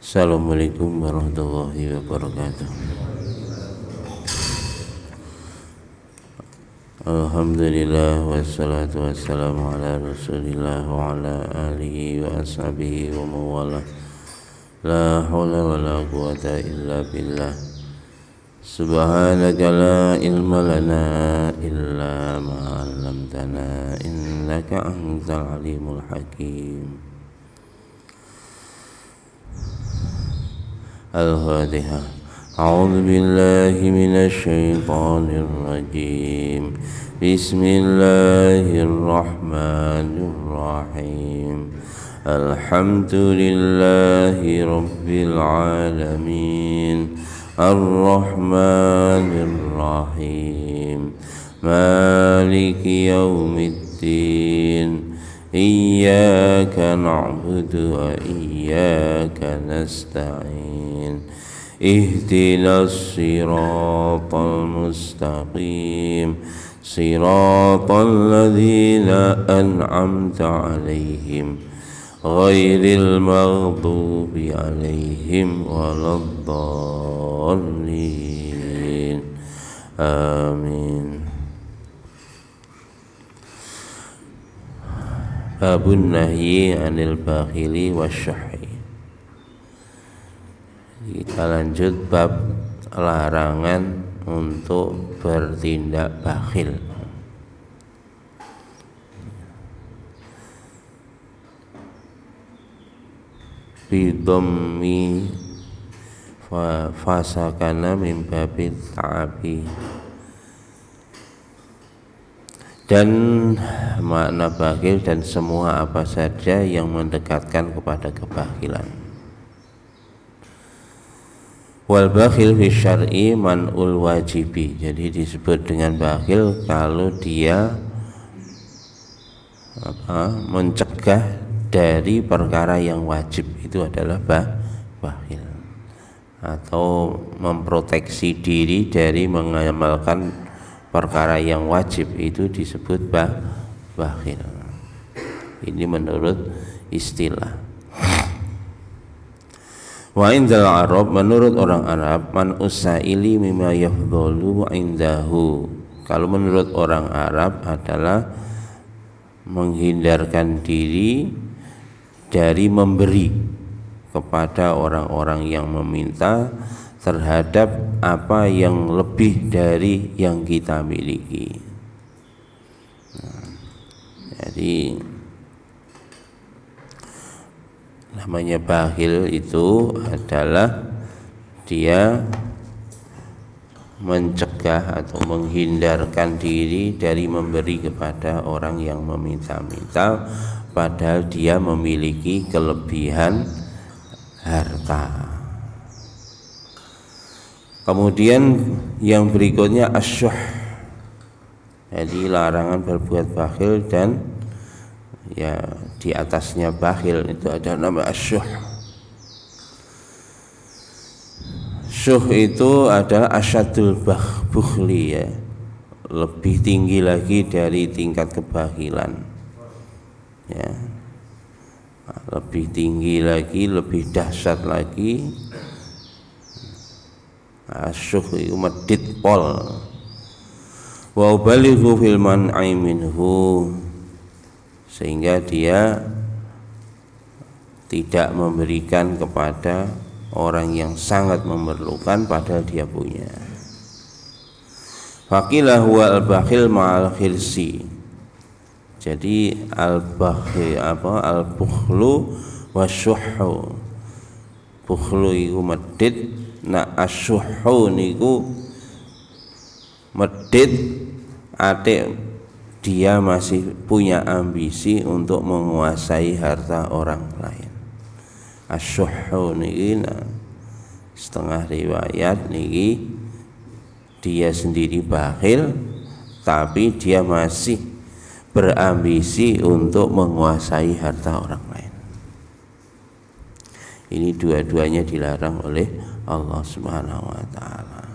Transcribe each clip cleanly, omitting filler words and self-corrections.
Assalamualaikum warahmatullahi wabarakatuh. Alhamdulillah wassalatu wassalamu ala rasulillah wa ala alihi wa ashabihi wa mawala. La hawla wa la quwata illa billah. Subhanaka la ilma lana illa ma 'allamtana innaka antal alimul hakim. Al-Fatihah. A'udzu billahi minasy syaithanir rajim. Bismillahirrahmanirrahim. Alhamdulillahi rabbil alamin. Ar-Rahmanir Rahim. Maliki yaumiddin. Iyyaka na'budu wa iyyaka nasta'in. Ihdinas siratal mustaqim. Siratal ladzina an'amta 'alaihim ghairil maghdubi 'alaihim waladdallin. Amin. Babun nahyi anil bakhili wasyuhi. Kita lanjut bab larangan untuk bertindak bakhil. Bidhammi fasakana min babit ta'abi. Dan makna bakhil dan semua apa saja yang mendekatkan kepada kebakhilan. Wal bakhil fi syar'i man'ul wajibi. Jadi disebut dengan bakhil kalau dia mencegah dari perkara yang wajib, itu adalah bakhil, atau memproteksi diri dari mengamalkan perkara yang wajib, itu disebut bakhil. Ini menurut istilah. Wa indal Arab, menurut orang Arab, man usaili mimma yafdhalu indahu. Kalau menurut orang Arab adalah menghindarkan diri dari memberi kepada orang-orang yang meminta terhadap apa yang lebih dari yang kita miliki. Jadi namanya bakhil itu adalah dia mencegah atau menghindarkan diri dari memberi kepada orang yang meminta-minta padahal dia memiliki kelebihan harta. Kemudian yang berikutnya asyuh. Jadi larangan berbuat bakhil, dan ya di atasnya bakhil itu ada nama asyuh. Syuh itu adalah asyadul bukhli, ya, lebih tinggi lagi dari tingkat kebakhilan, ya, lebih tinggi lagi, lebih dahsyat lagi. Asyuh itu medit pol. Wa ubalighu fil man'i minhu, sehingga dia tidak memberikan kepada orang yang sangat memerlukan padahal dia punya. Faqilah huwa al-bakhil ma'al khirsi. Jadi al-bakhil al-bukhlu wasyuhhu. Bukhlu iku medit, nah asyuhhu niku medit atik, dia masih punya ambisi untuk menguasai harta orang lain. Asyuhhu niki setengah riwayat niki dia sendiri bakhil tapi dia masih berambisi untuk menguasai harta orang lain. Ini dua-duanya dilarang oleh Allah Subhanahu wa taala.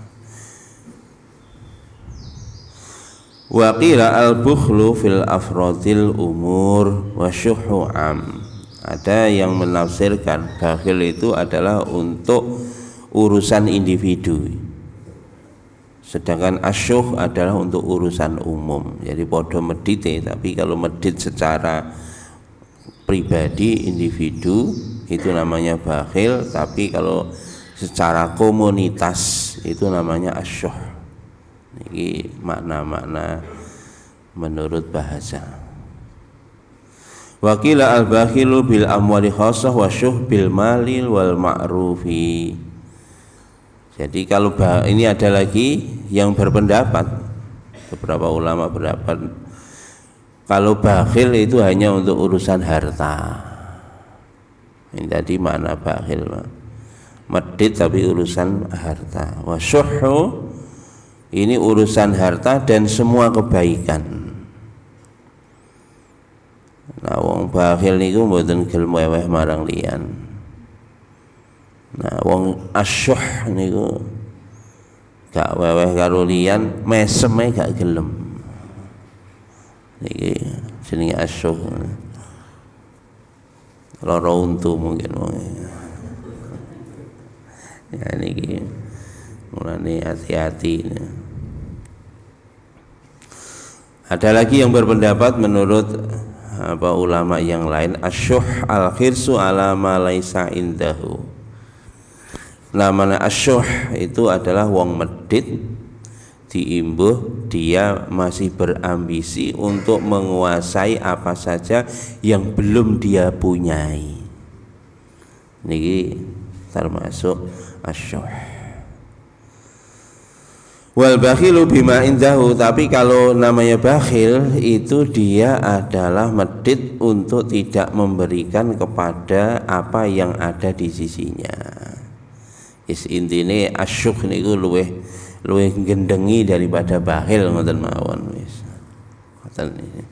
Wa qila al-bukhlu fil afradil umur wa syuhu am. Ada yang menafsirkan bakhil itu adalah untuk urusan individu, sedangkan asyuh adalah untuk urusan umum. Jadi podo medite, tapi kalau medit secara pribadi individu itu namanya bakhil, tapi kalau secara komunitas itu namanya asyuh. Ini makna-makna menurut bahasa. Wakila al-bakhilu bil amwali khassah wa syuh bil malil wal ma'rufi. Jadi kalau ini ada lagi yang berpendapat, beberapa ulama berpendapat kalau bakhil itu hanya untuk urusan harta. Ini tadi makna bakhil, medit tapi urusan harta. Wa syuhu ini urusan harta dan semua kebaikan. Nah, wong bakhil niku mboten gelem weweh marang liyan. Nah, wong asyuh niku gak weweh karo liyan, meseme gak gelem. Niki jenenge asyuh. Lara untu mungkin wong. Ya niki mulane hati-hati. Ada lagi yang berpendapat menurut ulama yang lain, asyuh al-khirsu ala ma laisa indahu. Namanya asyuh itu adalah wong medit diimbuh dia masih berambisi untuk menguasai apa saja yang belum dia punyai. Niki termasuk asyuh. Wal bakhilu bima indahu, tapi kalau namanya bakhil itu dia adalah medit untuk tidak memberikan kepada apa yang ada di sisinya. Intine asyuh niku luweh gendengi daripada bakhil ngoten mawon wis. Ngoten iki.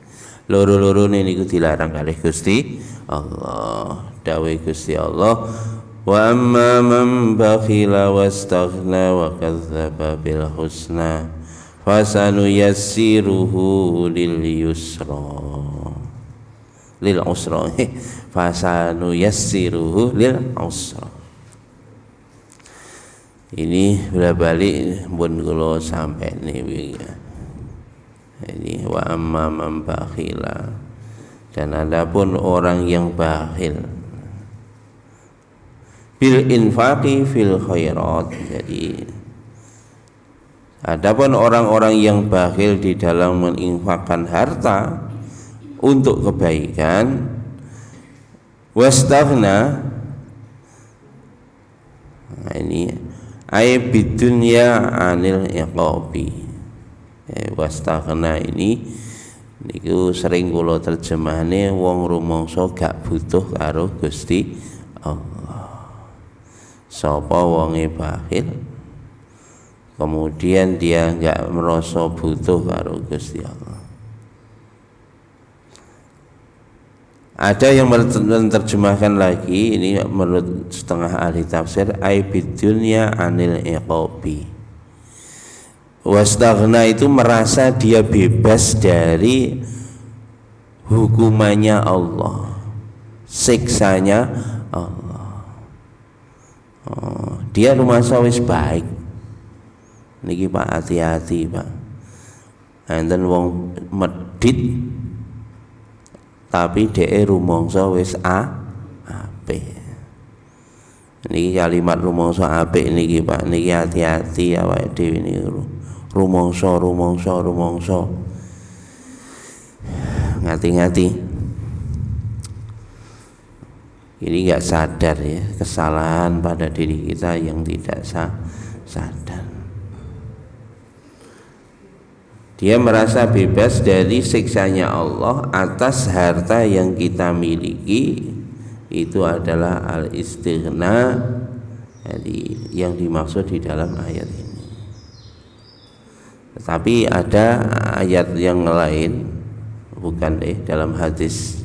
Loro-loro niku dilarang kalih Gusti Allah. Dawuh Gusti Allah, wa amma man bakhila wastaghna wa kadzdzaba bil husna fasanuyassiruhu lil yusra lil usra fasanuyassiruhu lil usra. Ini bolak-balik pun kula sampai niki. Ini wa amma man bakhila, dan adapun orang yang bakhil bil infaqi fil khairat. Jadi adapun orang-orang yang bakhil di dalam menginfakkan harta untuk kebaikan, wastaghna, nah ini ay bidunya anil iqabi. Wastaghna ini niku sering kula terjemahane wong rumangsa gak butuh karo Gusti Allah. Sapa wonge bakhil kemudian dia enggak merasa butuh karo Gusti Allah. Ada yang menerjemahkan lagi, ini menurut setengah ahli tafsir, ai bidunya anil iqabi. Wastaghna itu merasa dia bebas dari hukumannya Allah, siksanya Allah. Dia rumangsa wis baik. Niki Pak, hati-hati Pak. Enten wong medit tapi dhek rumangsa wis apik. Niki kalimat rumangsa apik niki Pak, niki hati-hati awake dhewe niki. Rumangsa. Ngati-ngati. Ini enggak sadar ya, kesalahan pada diri kita yang tidak sadar. Dia merasa bebas dari siksanya Allah atas harta yang kita miliki. Itu adalah al-istighna, jadi yang dimaksud di dalam ayat ini. Tetapi ada ayat yang lain, bukan dalam hadis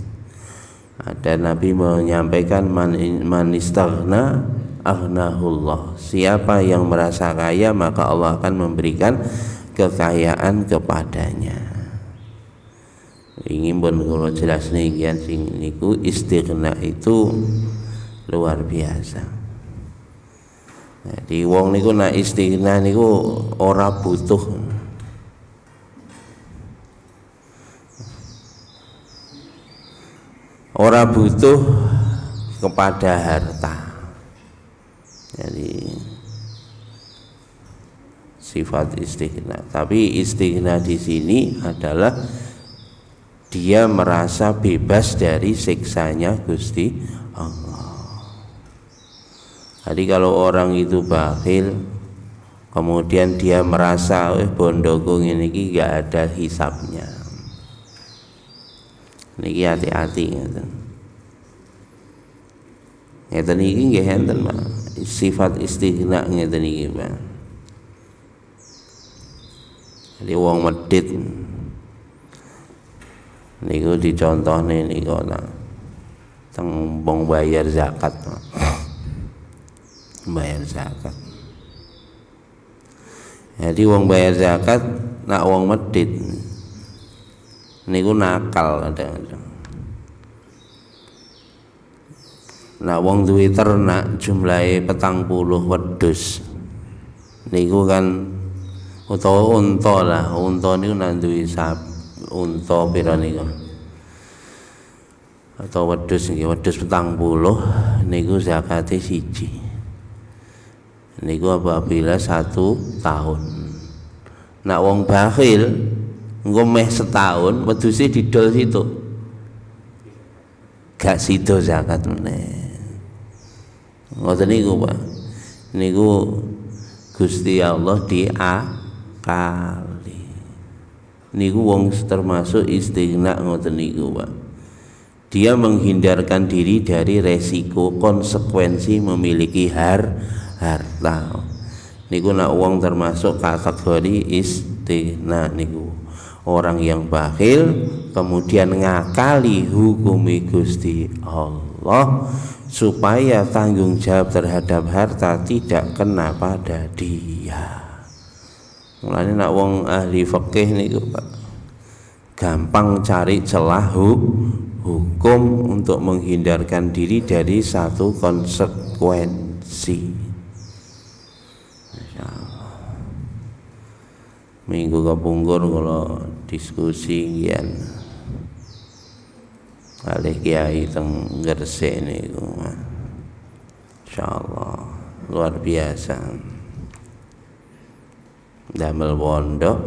ada Nabi menyampaikan man istaghna aghnahullah. Siapa yang merasa kaya maka Allah akan memberikan kekayaan kepadanya. Ingin pun kula jelasne nggih sing niku istighna itu luar biasa. Jadi wong niku nek istighna niku ora butuh. Ora butuh kepada harta. Jadi sifat istighna. Tapi istighna di sini adalah dia merasa bebas dari siksanya Gusti Allah. Jadi kalau orang itu bakhil, kemudian dia merasa bondoku ini gak ada hisabnya. Niki hati-hati ngeten. Ngeten iki nggih enten, Pak. Sifat istighna ngeten iki, Pak. Jadi wong medhit niku dicontohne niku teng wong bayar zakat. Bayar zakat. Jadi wong bayar zakat nak wong medhit niku nakal kadang-kadang. Nak wong duwe ternak jumlahe 40 wedhus niku kan utawa unta lah, unta niku nak duwe unta pira niku atau wedhus nggih, wedhus 40 niku zakate siji niku apabila 1 tahun. Nak wong bakhil engko meh setahun wedhuse didol situ gak sida zakat meneh. Ngoten niku, Pak. Niku Gusti Allah diakali. Niku wong termasuk istighna ngoten niku, Pak. Dia menghindarkan diri dari resiko konsekuensi memiliki harta. Niku nak wong termasuk kategori istighna niku. Orang yang bakhil kemudian ngakali hukumi Gusti Allah supaya tanggung jawab terhadap harta tidak kena pada dia. Mulane nak wong ahli fikih niku, Pak, gampang cari celah hukum untuk menghindarkan diri dari satu konsekuensi. Masyaallah. Minggu kepungkur kalau diskusi ngian kalih kiai teng Gresik niku. Insyaallah luar biasa. Damel pondok.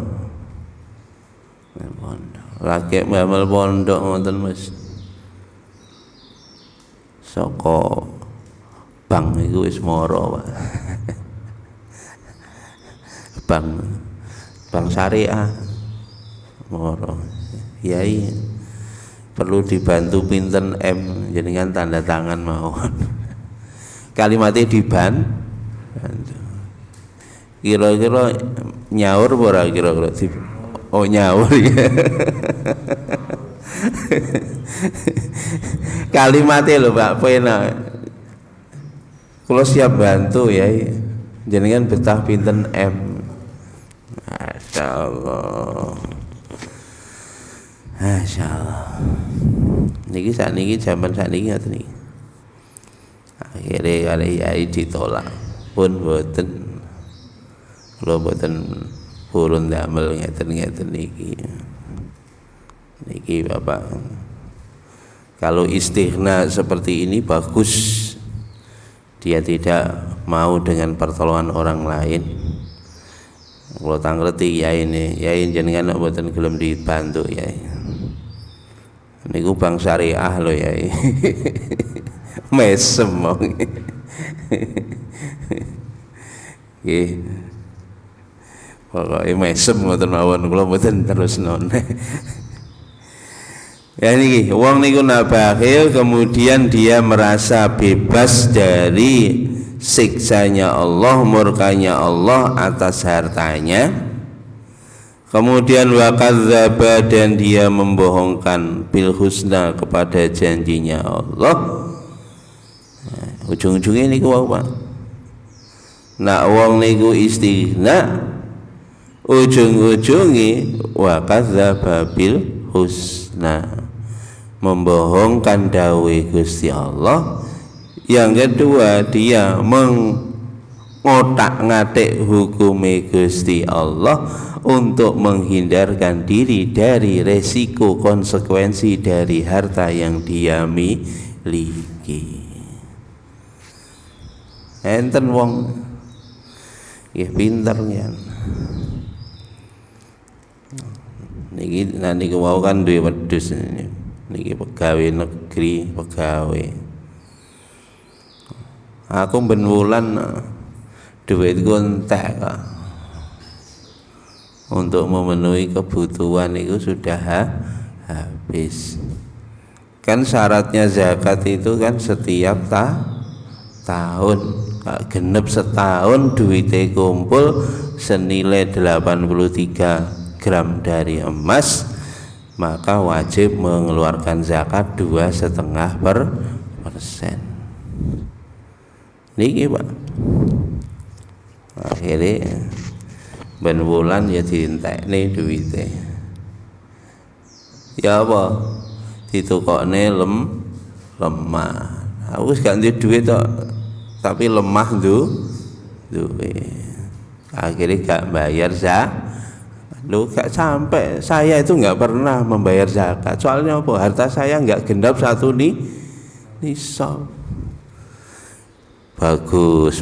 Lagi damel pondok ngoten Mas. Saka bank iku wis mara, Pak. Bank syariah mara. Yai perlu dibantu pinten M jenengan tanda tangan mawon. Kalimatnya diban. Kira-kira nyaur ora kira-kira oh nyaur ya. Kalimatnya lho Pak pena. Kalau siap bantu ya jenengan betah pinten M. Masyaallah. Masyaallah. Niki sakniki jaman sakniki ngoten niki. Akhire kali yai ditolak pun boten. Kula boten purun damel ngeten-ngeten niki. Niki Bapak. Kalau istighna seperti ini bagus. Dia tidak mau dengan pertolongan orang lain. Kalau tak ngerti ya ini jenengan mboten gelem dibantu ya. Niku bank syariah lho ya. Mesem wong. Nggih. Pokoke mesem ngoten mawon kula mboten terusno. Ya niki wong niku nak bakhil kemudian dia merasa bebas dari siksanya Allah, murkanya Allah atas hartanya. Kemudian wa kadzdzaba dan dia membohongkan bil husna kepada janjinya Allah. Nah, ujung-ujungnya niku wae, Pak. Nak wong niku istighna ujung-ujunge wa kadzdzaba bil husna, membohongkan dawuh Gusti Allah. Yang kedua, dia mengotak-ngatik hukume Gusti Allah untuk menghindarkan diri dari resiko konsekuensi dari harta yang dia miliki. Enten wong nggih pinter ya. Niki nanti wau kan duwe wedhus niki pegawai negeri, pegawai. Aku ben wulan duitku entek kok. Untuk memenuhi kebutuhan itu sudah habis. Kan syaratnya zakat itu kan setiap tahun. Genep setahun duitnya kumpul senilai 83 gram dari emas, maka wajib mengeluarkan zakat 2,5%. Niki Pak, akhirnya ben wulan ya dientekne duwite. Ya apa? Ditukokne lemah. Aku wis gak duwe duit tok, tapi lemah duwe. Akhirnya gak bayar zakat. Loh, gak sampai. Saya itu gak pernah membayar zakat. Soalnya apa? Harta saya gak genap satu nisab. Bagus.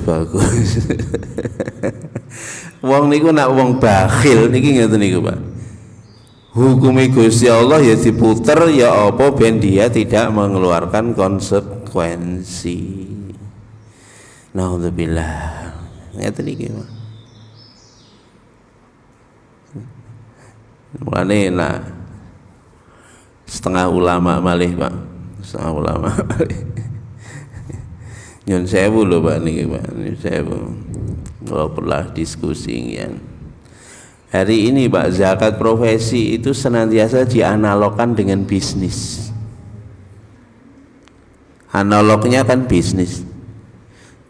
Wong niku nak wong bakhil niki ngoten niku, Pak. Hukumi Gusti Allah ya diputer ya apa ben dia tidak mengeluarkan konsekuensi. Naudzubillah. Ngoten niki, Pak. Mulane nah setengah ulama malih, Pak. Setengah ulama malih. Nyon sewu lho Pak niki Pak, nyon sewu. Kalau pernah diskusi ya. Hari ini Pak, zakat profesi itu senantiasa dianalogkan dengan bisnis. Analognya kan bisnis.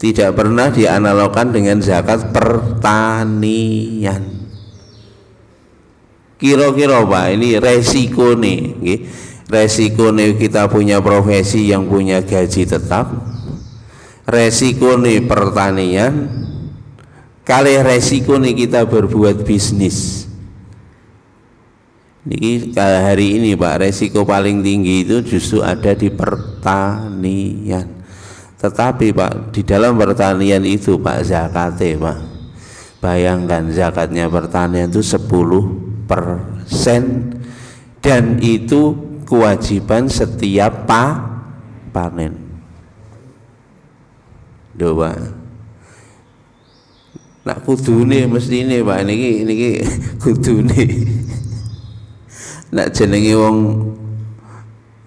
Tidak pernah dianalogkan dengan zakat pertanian. Kira-kira Pak, ini resiko nih, resiko nih kita punya profesi yang punya gaji tetap. Resiko nih pertanian, kali resiko nih kita berbuat bisnis. Niki hari ini Pak, resiko paling tinggi itu justru ada di pertanian. Tetapi Pak, di dalam pertanian itu Pak zakatnya Pak, bayangkan zakatnya pertanian itu 10%, dan itu kewajiban setiap panen. Doa. Nak kudune mestine Pak niki kudune. Nak jenenge wong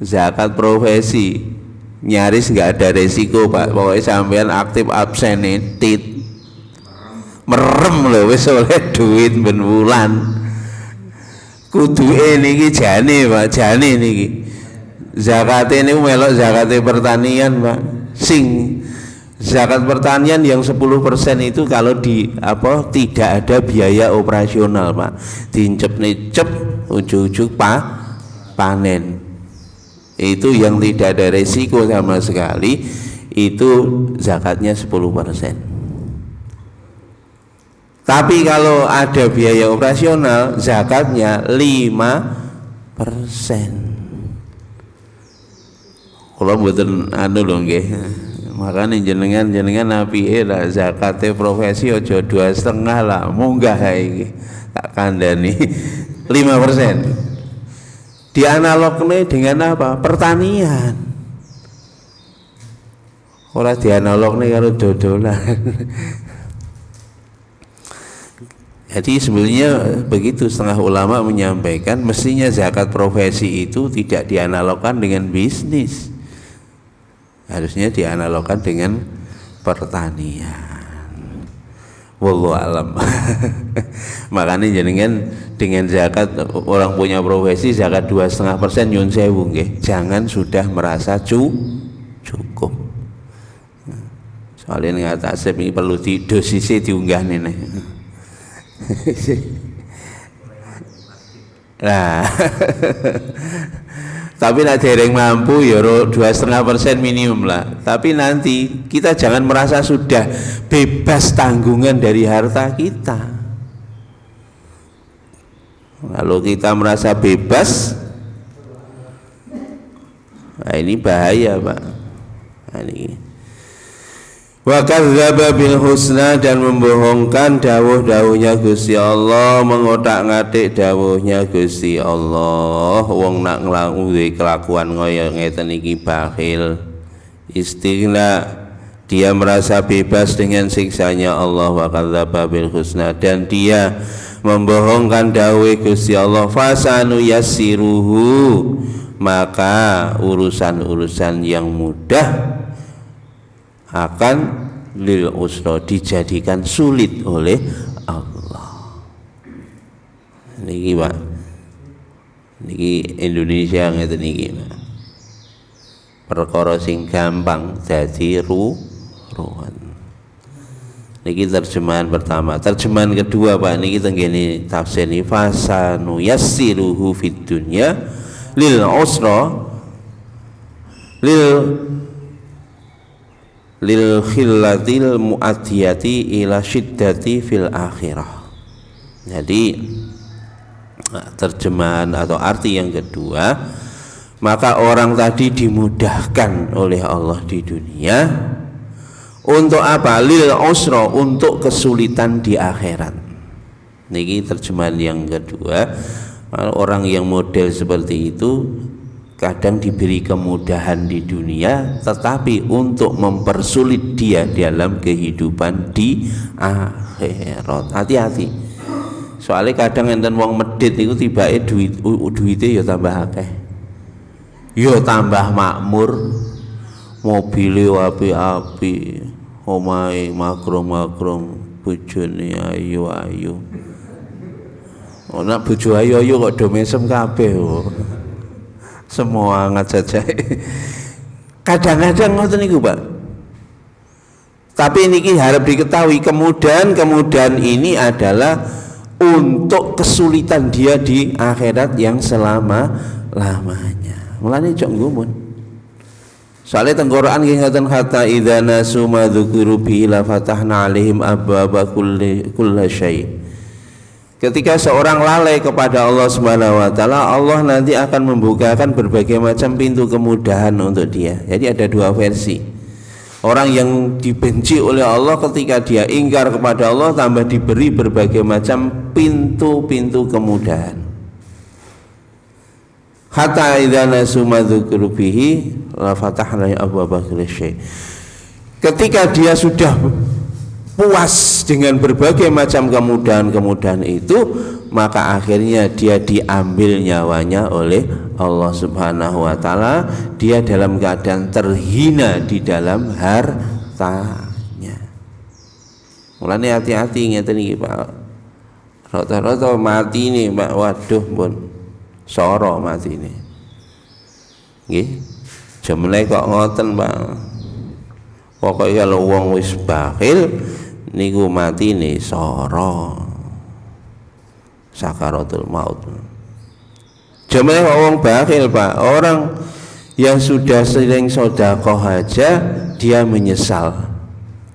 zakat profesi nyaris nggak ada resiko Pak. Pokoknya sampean aktif absen tit. Merem lho wis oleh duit ben wulan. Kuduke niki jane Pak, jane niki. Zakate niku melok zakate pertanian Pak. Zakat pertanian yang 10% itu kalau tidak ada biaya operasional Pak, dincep ujug-ujug panen, itu yang tidak ada resiko sama sekali, itu zakatnya 10%. Tapi kalau ada biaya operasional zakatnya 5%. Kalau mboten anu lho nggih. Makanya jenengan apike lah zakate profesi aja 2,5 lah, munggah iki tak kandhani 5%. Dianalogne dengan apa? Pertanian. Ora dianalogne karo dodolan. Jadi sebenarnya begitu setengah ulama menyampaikan, mestinya zakat profesi itu tidak dianalogkan dengan bisnis. Harusnya dianalogkan dengan pertanian. Wallahu alam. Makanya jenengan dengan zakat, orang punya profesi zakat 2,5% nyun sewu nggih, jangan sudah merasa cukup. Soalnya ngatasé ini perlu dosisnya diunggah nih. Nah, tapi nak dereng mampu ya 2,5% minimum lah. Tapi nanti kita jangan merasa sudah bebas tanggungan dari harta kita. Kalau kita merasa bebas, nah ini bahaya Pak. Nah, ini wa kadzdzaba bil husna, dan membohongkan dawuh-dawuhnya Gusti Allah, mengotak-ngatik dawuhnya Gusti Allah. Wong nak nglakuin kelakuan kaya ngeten iki bakhil, istighna, dia merasa bebas dengan siksanya Allah. Wa kadzdzaba bil husna, dan dia membohongkan dawuh Gusti Allah. Fasanu yassiruhu, maka urusan-urusan yang mudah akan lil usra, dijadikan sulit oleh Allah. Niki Pak, niki Indonesia ngeten niki Pak. Perkara sing gampang dadi ruwet. Niki terjemahan pertama. Terjemahan kedua Pak, niki tenggene tafsir ni fasanu yassiruhu fid dunya lil usra lil khillatil mu'adiyati ila syiddati fil akhirah. Jadi terjemahan atau arti yang kedua, maka orang tadi dimudahkan oleh Allah di dunia untuk apa? Lil usra, untuk kesulitan di akhirat. Niki terjemahan yang kedua. Orang yang model seperti itu kadang diberi kemudahan di dunia, tetapi untuk mempersulit dia dalam kehidupan di akhirat. Hati-hati. Soalnya kadang enten wong medit itu tibake duite ya tambah akeh. Ya tambah makmur, mobile api-api, omahe makrum-makrum, bojone ayu-ayu. Ana bojo ayu-ayu kok do mesem kabeh. Semua ngajak. Kadang-kadang ngoten niku, Pak. Tapi niki harap diketahui, kemudahan ini adalah untuk kesulitan dia di akhirat yang selama-lamanya. Mulane cok ngumun. Soalnya tengkorak nggih ngoten, hatta idza nasu ma dzukiru bi la fatahna alaihim abwaaba kulli syai'. Ketika seorang lalai kepada Allah Subhanahu wa taala, Allah nanti akan membukakan berbagai macam pintu kemudahan untuk dia. Jadi ada dua versi. Orang yang dibenci oleh Allah, ketika dia ingkar kepada Allah, tambah diberi berbagai macam pintu-pintu kemudahan. Hatta idza nasu ma dzukiru bihi la fatahna abwaaba kulli syai'. Ketika dia sudah puas dengan berbagai macam kemudahan-kemudahan itu, maka akhirnya dia diambil nyawanya oleh Allah Subhanahu wa taala. Dia dalam keadaan terhina di dalam hartanya. Mulane hati-hati ngeten iki Pak. Rata-rata mati nih Pak, waduh pun soro mati nih. Nggih. Jemene kok ngoten Pak. Pokoknya kalau wong wis bakhil niku mati nih soro sakaratul maut. Jemaah wong bakhil Pak, orang yang sudah sering sedekah aja dia menyesal,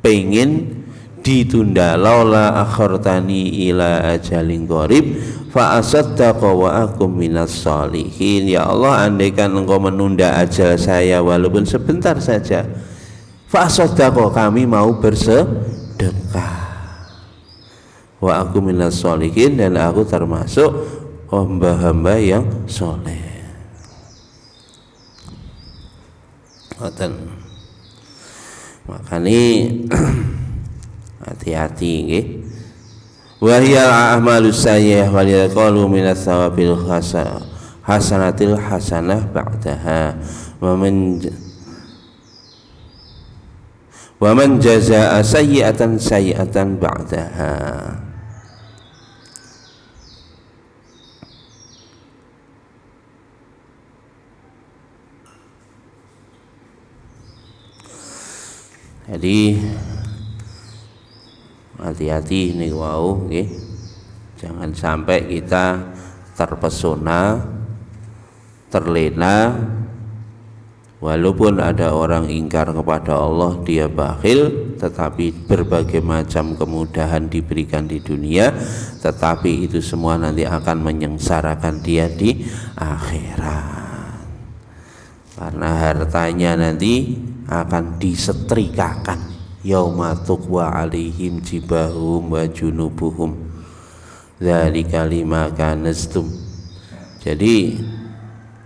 pengen ditunda. Laula akhartani ila ajalin qarib fa asaddaqa wa akum minas sholihin. Ya Allah, andaikan engkau menunda ajal saya walaupun sebentar saja, fa asaddaqa, kami mau bersedekah, wa aku minas sholihin, dan aku termasuk hamba-hamba yang soleh. Makanya hati-hati nggih. Wa hiya a'malus sayyi'ah wal yaqulu minas thawabil hasanatil hasanah ba'daha wa man jazaa sayyi'atan sayyi'atan ba'daha. Jadi hati-hati nih, wow, okay. Jangan sampai kita terpesona, terlena. Walaupun ada orang ingkar kepada Allah, dia bakhil, tetapi berbagai macam kemudahan diberikan di dunia, tetapi itu semua nanti akan menyengsarakan dia di akhirat. Karena hartanya nanti akan disetrikakan. Yauma tuqwa alaihim jibahum wa junubuhum dzalika lima kanastum. Jadi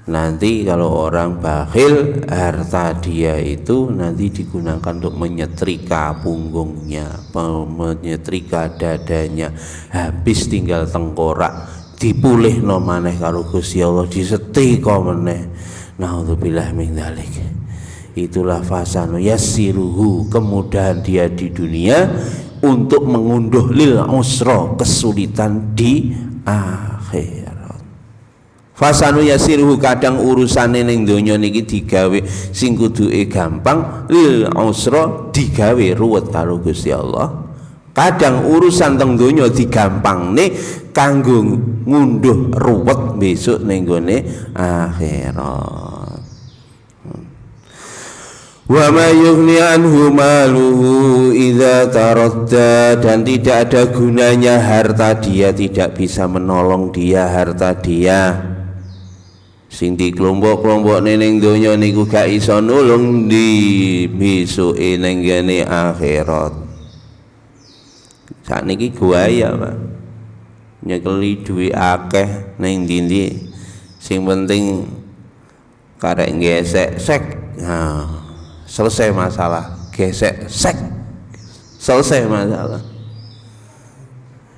nanti kalau orang bakhil, harta dia itu nanti digunakan untuk menyetrika punggungnya, menyetrika dadanya, habis tinggal tengkorak, dipulihno maneh karo Gusti Allah, disetrika meneh. Naudzubillah min dzalik. Itulah fasanu yassiruhu, kemudahan dia di dunia untuk mengunduh lil usra, kesulitan di akhir. Fasanu yasiruhu, kadang urusane ning donya niki digawe sing kuduke gampang, lil usra digawe ruwet karo Gusti Allah. Kadang urusan teng donya digampangne kanggo ngunduh ruwet besok ning gone akhirat. Wa ma yughni anhu maluhu idza taradda, dan tidak ada gunanya harta dia, tidak bisa menolong dia harta dia. Sing di kelompok-kelompok ning donya niku gak iso nulung di besuke ning gene akhirat. Sakniki guaya, Pak. Nyekeli duwe akeh ning ndi-ndi. Sing penting karek gesek sek. Nah, selesai masalah. Gesek sek. Selesai masalah.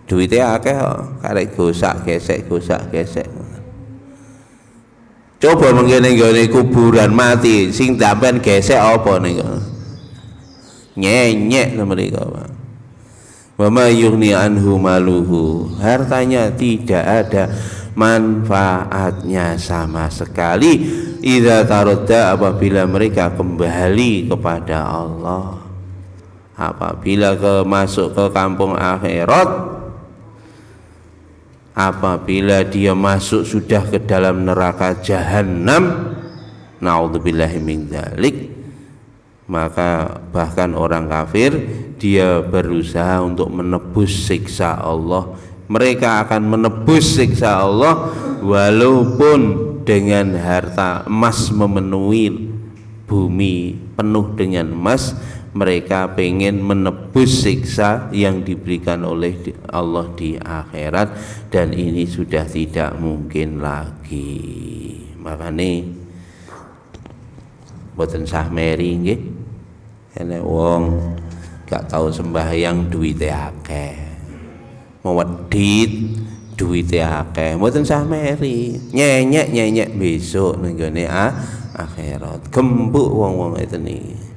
Duitnya akeh kok, karek gosak gesek. Coba mengene nggone kuburan mati, sing dampen gesek apa niku? Nyenyek mereka, Pak. Wa ma yughni anhu maluhu, hartanya tidak ada manfaatnya sama sekali. Idza taradda, apabila mereka kembali kepada Allah, apabila masuk ke kampung akhirat, apabila dia masuk sudah ke dalam neraka jahanam, naudzubillahi min dzalik, maka bahkan orang kafir dia berusaha untuk menebus siksa Allah. Mereka akan menebus siksa Allah walaupun dengan harta emas, memenuhi bumi penuh dengan emas. Mereka pengen menebus siksa yang diberikan oleh Allah di akhirat, dan ini sudah tidak mungkin lagi. Makanya boten sah meri nggih. Ene wong gak tahu sembahyang duwite akeh, mewedhit duwite akeh, boten sah meri, nyenyek besok ning gone akhirat. Gembuk wong-wong itu nih.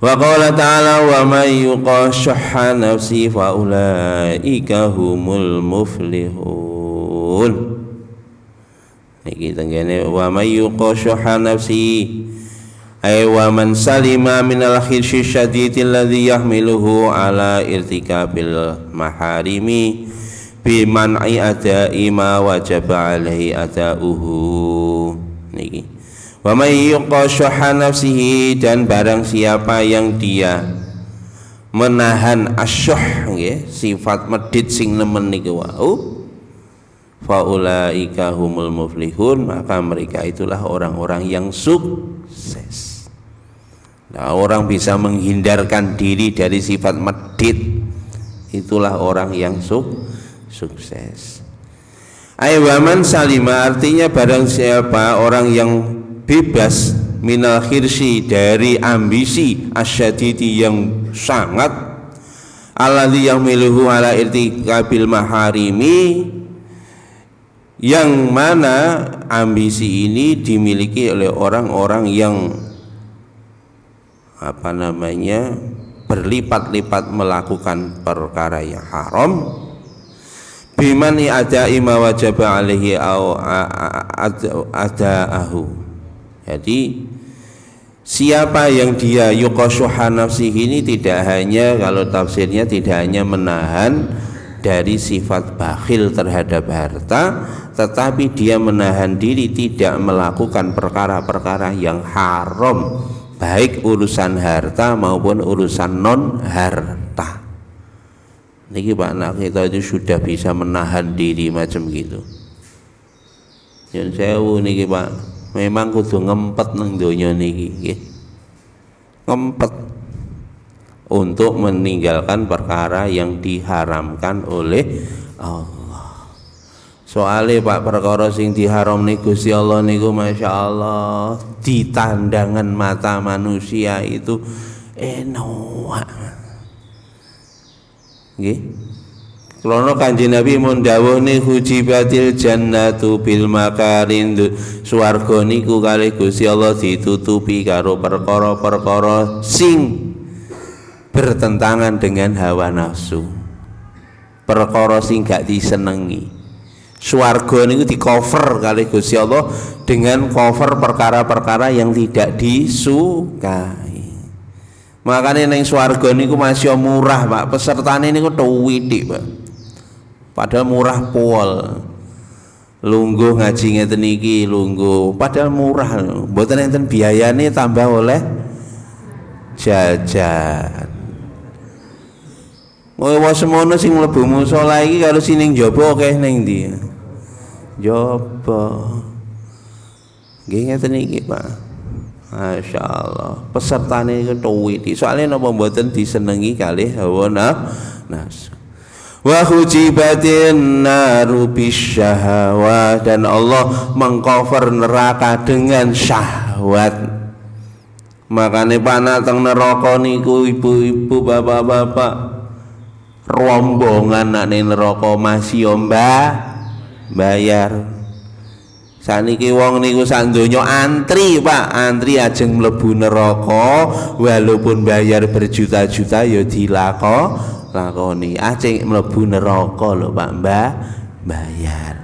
Wa qala ta'ala wa may yuqashsha nafsi fa ulaika humul muflihun. Niki tengene wa may yuqashsha nafsi ay wa man salima minal khirsi syadid alladhi yahmiluhu ala irtikabil maharimi biman'i ada'i ma wajaba alaihi ada'uhu. Niki wa may yuqashsha nafsihi, dan barang siapa yang dia menahan asyuh nggih, sifat medhit sing nemen niku wau, fa ulaika humul muflihun, maka mereka itulah orang-orang yang sukses. Nah, orang bisa menghindarkan diri dari sifat medhit, itulah orang yang sukses. Aywaman salima, artinya barang siapa orang yang bebas minal khirsi, dari ambisi asyadidi yang sangat, alladzi yahmiluhu ala irtikabil maharimi, yang mana ambisi ini dimiliki oleh orang-orang yang berlipat-lipat melakukan perkara yang haram, bimani ada'i ma wajaba alaihi au ada'ahu. Jadi Siapa yang dia yuqashuha nafsihi ini tidak hanya, kalau tafsirnya tidak hanya menahan dari sifat bakhil terhadap harta, tetapi dia menahan diri tidak melakukan perkara-perkara yang haram, baik urusan harta maupun urusan non harta. Niki Pak, nak kita itu sudah bisa menahan diri macam gitu. Yang sewu niki Pak, memang kudu ngempet nang donya niki nggih. Ngempet untuk meninggalkan perkara yang diharamkan oleh Allah. Soale Pak, perkara sing diharamne Gusti Allah niku Masya Allah di tandangan mata manusia itu enak. Nggih. Krana Kanjeng Nabi mun dawuhne hujibatil jannatu bil makarin, swarga niku kalih Gusti Allah ditutupi karo perkara-perkara sing bertentangan dengan hawa nafsu. Perkara sing gak disenengi. Swarga niku di cover kalih Gusti Allah dengan cover perkara-perkara yang tidak disukai. Makanya neng swarga niku masih murah Pak, pesertane niku tuwitik Pak. Padahal murah pol. Lungguh ngaji ngeten iki lungguh, padahal murah. Mboten enten biayane tambah oleh jajan. Kowe semono sing mlebu musala iki karo sining jaba akeh ning ndi? Jaba. Nggih ngeten iki Pak. Masya Allah, pesertane iku tuwiti. Soalnya napa mboten disenengi kalih hawa nafsu. Wa hujibatin naru bisyahawat, dan Allah mengcover neraka dengan syahwat. Makane panak teng neraka niku ibu-ibu, bapak-bapak, rombongan nak ning neraka masih bayar. Saniki wong niku sak donya antri Pak, antri ajeng mlebu neraka, walaupun bayar berjuta-juta ya dilakoni. Ajeng mlebu neraka lho Pak, bayar.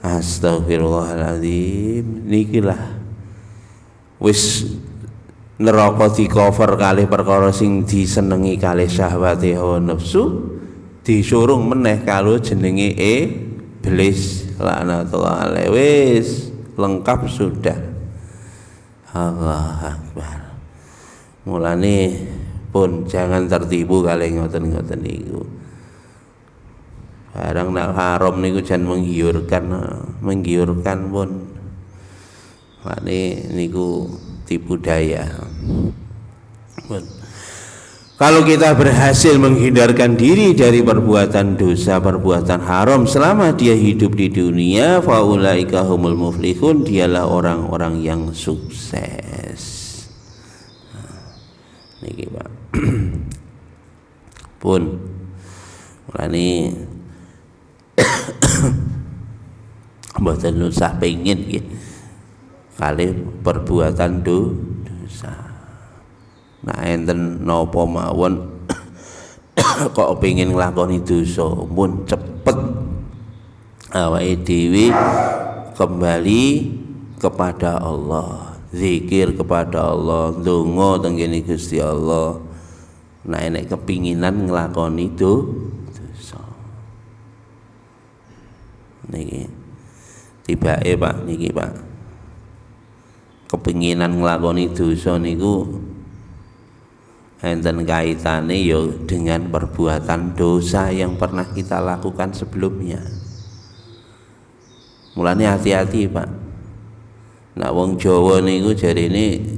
Astagfirullahaladzim. Niki lah wis neraka di cover kalih perkara sing disenengi kalih syahwate hawa nafsu, disurung meneh kalau jenenge iblis laknatullah alaih. Wis lengkap sudah. Allah Akbar. Mulane pun jangan tertipu kali ngoten-ngoten niku. Barang nak haram niku jan menggiurkan pun. Makne niku tipu daya. Pun. Kalau kita berhasil menghindarkan diri dari perbuatan dosa, perbuatan haram selama dia hidup di dunia, faulaika humul muflihun, dialah orang-orang yang sukses. Niki Pak. Pun mulane mboten usah pengin nggih kalih perbuatan dosa. Nah enten napa mawon kok pengin nglakoni dosa, mun cepet awake dhewe kembali kepada Allah, zikir kepada Allah, ndonga teng kene Gusti Allah. Nah enek kepinginan nglakoni dosa niki tibake Pak, niki Pak, kepinginan nglakoni dosa niku enten kaitane ya dengan perbuatan dosa yang pernah kita lakukan sebelumnya. Mulane hati-hati Pak. Nah wong Jawa niku jarine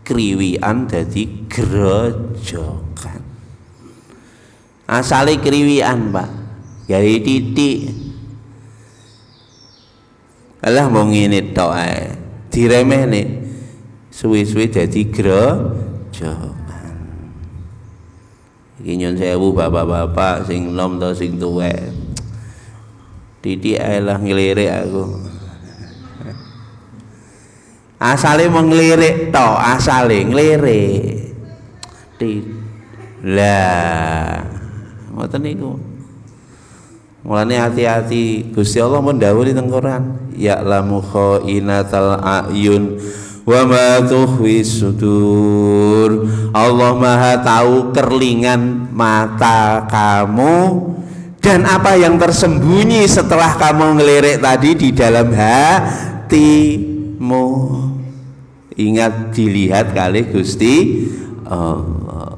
kriwian dadi grojokan. Asale kriwian Pak, gawe titik. Alah mau ngene tok ae. Diremehne suwi-suwi dadi grojokan. Iki nyun sewu bapak-bapak sing nom to sing tuwek. Titik ae lah nglirik aku. Asale mau nglirik tok, asale nglirik. Lah, ngoten niku. Mulane hati-hati, Gusti Allah pun dawuh teng Quran, ya'lamu khainatal a'yun wa ma tukhfi sudur. Allah Maha tahu kerlingan mata kamu dan apa yang tersembunyi setelah kamu ngelirik tadi di dalam hatimu. Ingat dilihat kali Gusti Allah.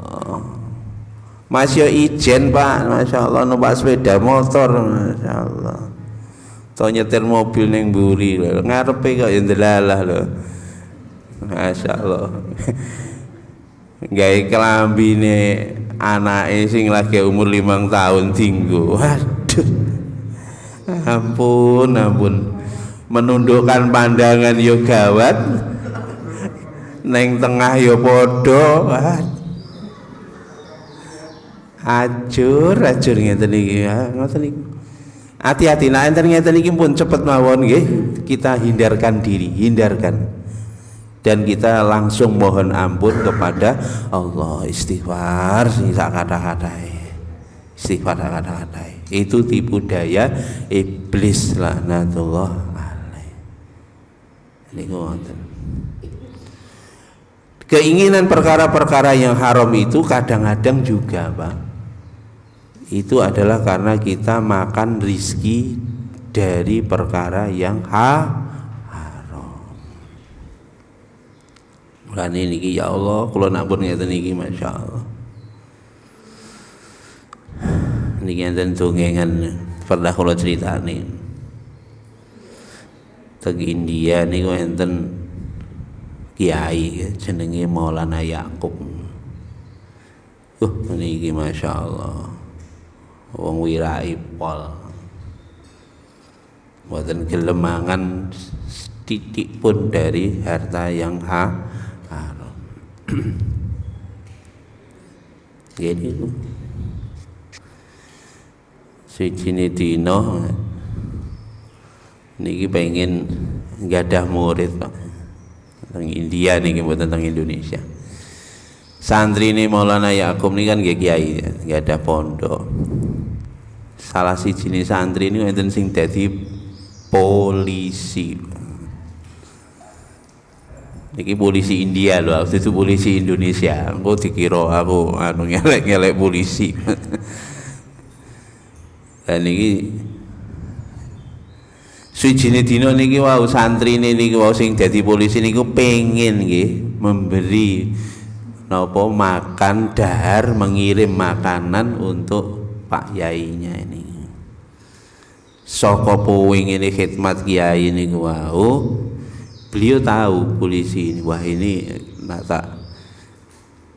Mas yo ijen Pak, Masya Allah numpak sepeda motor, Masya Allah. Tau nyetir mobil ning mburi lho, ngarepe kok ya ndelalah lho. Masya Allah. Gawe kelambine anake sing lagi umur 5 tahun tinggo. Waduh. Ampun. Menundukkan pandangan yo gawat. Neng tengah yo padha. Ajur ngeten iki ya, ngoten niku. Hati-hati nek enten ngeten iki pun cepet mawon nggih, kita hindarkan diri, dan kita langsung mohon ampun kepada Allah, istighfar sing sak kata-katae. Istighfar kata-katae. Itu tipu daya iblis laknatullah alaih. Niku ngoten. Keinginan perkara-perkara yang haram itu kadang-kadang juga, Pak, itu adalah karena kita makan rizki dari perkara yang haram. Mulane niki ya Allah, kula nampun ngeten niki Masya Allah. Niki enten dongengan pernah kula critani. Teng India niku enten kiai jenenge Maulana Yakub. Niki Masya Allah. Wong wirai pol, mboten gelemangan titik pun dari harta yang haram. Gini ku, sijine dina niki pengen gadah murid Pak, teng India niki mboten teng Indonesia. Santri ini Maulana Yakub ini kan kiai, nggak ada pondok. Salah siji jenis santri ini enten sing dadi polisi. Niki polisi India loh, waktu itu polisi Indonesia. Engko dikira aku ngelek polisi. Dan niki sijine dina niki wau santri niki wau sing dadi polisi niku pengen nggih memberi nopo makan dahar, mengirim makanan untuk Pak Yainya ini. Saka puing ini khidmat kiai ini wau, beliau tahu polisi ini, wah ini nak tak